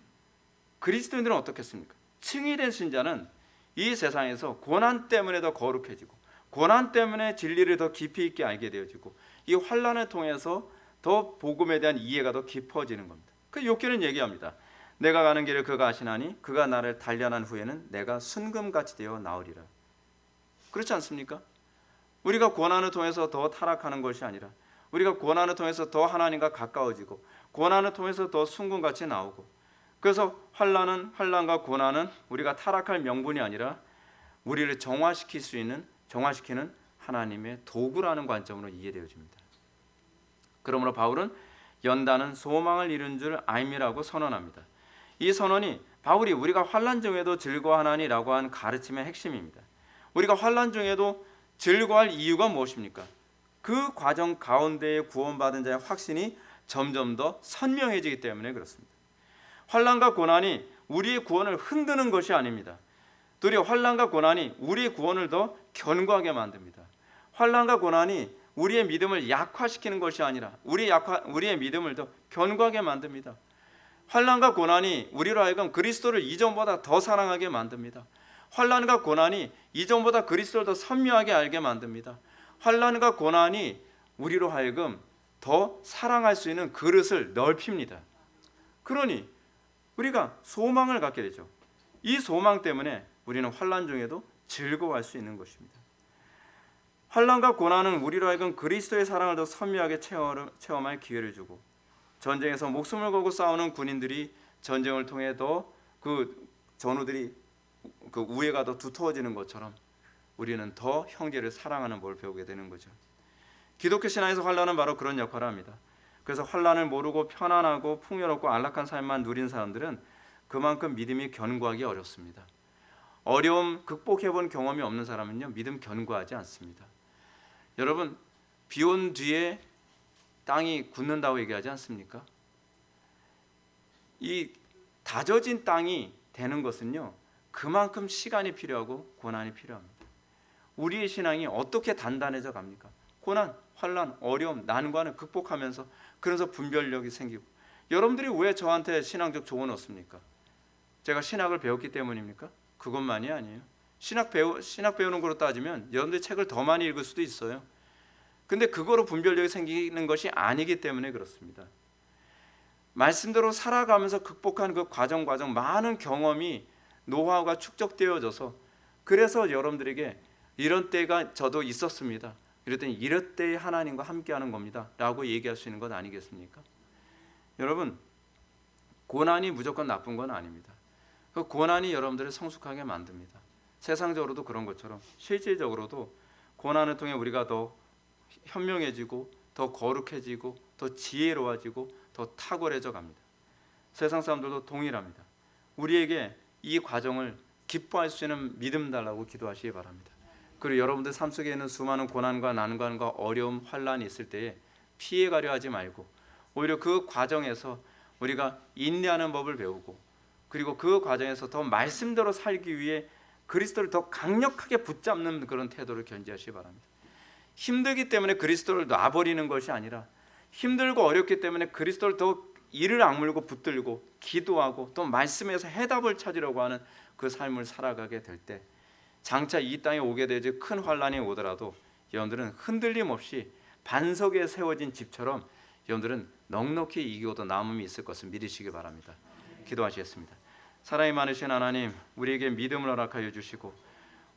A: 그리스도인들은 어떻겠습니까? 칭의된 신자는 이 세상에서 고난 때문에 더 거룩해지고 고난 때문에 진리를 더 깊이 있게 알게 되어지고 이 환난을 통해서 더 복음에 대한 이해가 더 깊어지는 겁니다. 그 욥기는 얘기합니다. 내가 가는 길을 그가 아시나니 그가 나를 단련한 후에는 내가 순금같이 되어 나으리라. 그렇지 않습니까? 우리가 고난을 통해서 더 타락하는 것이 아니라 우리가 고난을 통해서 더 하나님과 가까워지고 고난을 통해서 더 순금같이 나오고, 그래서 환난과 고난은 우리가 타락할 명분이 아니라 우리를 정화시키는 하나님의 도구라는 관점으로 이해되어집니다. 그러므로 바울은 연단은 소망을 이룬 줄 알미라고 선언합니다. 이 선언이 바울이 우리가 환난 중에도 즐거워하나니라고 한 가르침의 핵심입니다. 우리가 환난 중에도 즐거워할 이유가 무엇입니까? 그 과정 가운데에 구원받은 자의 확신이 점점 더 선명해지기 때문에 그렇습니다. 환난과 고난이 우리의 구원을 흔드는 것이 아닙니다. 도리어 환난과 고난이 우리의 구원을 더 견고하게 만듭니다. 환난과 고난이 우리의 믿음을 약화시키는 것이 아니라 우리의 믿음을 더 견고하게 만듭니다. 환난과 고난이 우리로 하여금 그리스도를 이전보다 더 사랑하게 만듭니다. 환난과 고난이 이전보다 그리스도를 더 선명하게 알게 만듭니다. 환난과 고난이 우리로 하여금 더 사랑할 수 있는 그릇을 넓힙니다. 그러니 우리가 소망을 갖게 되죠. 이 소망 때문에 우리는 환난 중에도 즐거워할 수 있는 것입니다. 환난과 고난은 우리로 하여금 그리스도의 사랑을 더 선명하게 체험할 기회를 주고, 전쟁에서 목숨을 걸고 싸우는 군인들이 전쟁을 통해 더 그 전우들이 그 우애가 더 두터워지는 것처럼 우리는 더 형제를 사랑하는 법을 배우게 되는 거죠. 기독교 신앙에서 환난은 바로 그런 역할을 합니다. 그래서 환난을 모르고 편안하고 풍요롭고 안락한 삶만 누린 사람들은 그만큼 믿음이 견고하기 어렵습니다. 어려움 극복해본 경험이 없는 사람은요, 믿음 견고하지 않습니다. 여러분, 비 온 뒤에 땅이 굳는다고 얘기하지 않습니까? 이 다져진 땅이 되는 것은요, 그만큼 시간이 필요하고 고난이 필요합니다. 우리의 신앙이 어떻게 단단해져 갑니까? 고난, 환난, 어려움, 난관을 극복하면서, 그래서 분별력이 생기고. 여러분들이 왜 저한테 신앙적 조언을 얻습니까? 제가 신학을 배웠기 때문입니까? 그것만이 아니에요. 신학 배우는 거로 따지면 여러분들이 책을 더 많이 읽을 수도 있어요. 근데 그거로 분별력이 생기는 것이 아니기 때문에 그렇습니다. 말씀대로 살아가면서 극복한 그 과정 많은 경험이 노하우가 축적되어져서, 그래서 여러분들에게 이런 때가 저도 있었습니다, 이럴 때 이럴 때 하나님과 함께하는 겁니다 라고 얘기할 수 있는 것 아니겠습니까? 여러분, 고난이 무조건 나쁜 건 아닙니다. 그 고난이 여러분들을 성숙하게 만듭니다. 세상적으로도 그런 것처럼 실질적으로도 고난을 통해 우리가 더 현명해지고 더 거룩해지고 더 지혜로워지고 더 탁월해져 갑니다. 세상 사람들도 동일합니다. 우리에게 이 과정을 기뻐할 수 있는 믿음 달라고 기도하시기 바랍니다. 그리고 여러분들 삶 속에 있는 수많은 고난과 난관과 어려움, 환난이 있을 때에 피해가려 하지 말고 오히려 그 과정에서 우리가 인내하는 법을 배우고, 그리고 그 과정에서 더 말씀대로 살기 위해 그리스도를 더 강력하게 붙잡는 그런 태도를 견지하시기 바랍니다. 힘들기 때문에 그리스도를 놔버리는 것이 아니라 힘들고 어렵기 때문에 그리스도를 더 이를 악물고 붙들고 기도하고 또 말씀에서 해답을 찾으려고 하는 그 삶을 살아가게 될 때 장차 이 땅에 오게 되지 큰 환란이 오더라도 여러분들은 흔들림 없이 반석에 세워진 집처럼 여러분들은 넉넉히 이기고도 남음이 있을 것을 믿으시기 바랍니다. 기도하시겠습니다. 사랑이 많으신 하나님, 우리에게 믿음을 허락하여 주시고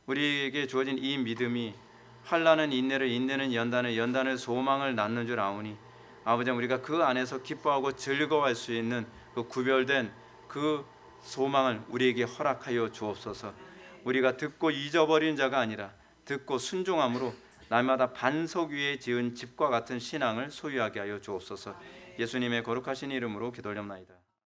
A: 우리에게 주어진 이 믿음이 환난은 인내를, 인내는 연단을, 연단을 소망을 낳는 줄 아오니 아버지, 우리가 그 안에서 기뻐하고 즐거워할 수 있는 그 구별된 그 소망을 우리에게 허락하여 주옵소서. 우리가 듣고 잊어버린 자가 아니라 듣고 순종함으로 날마다 반석 위에 지은 집과 같은 신앙을 소유하게 하여 주옵소서. 예수님의 거룩하신 이름으로 기도올옵나이다.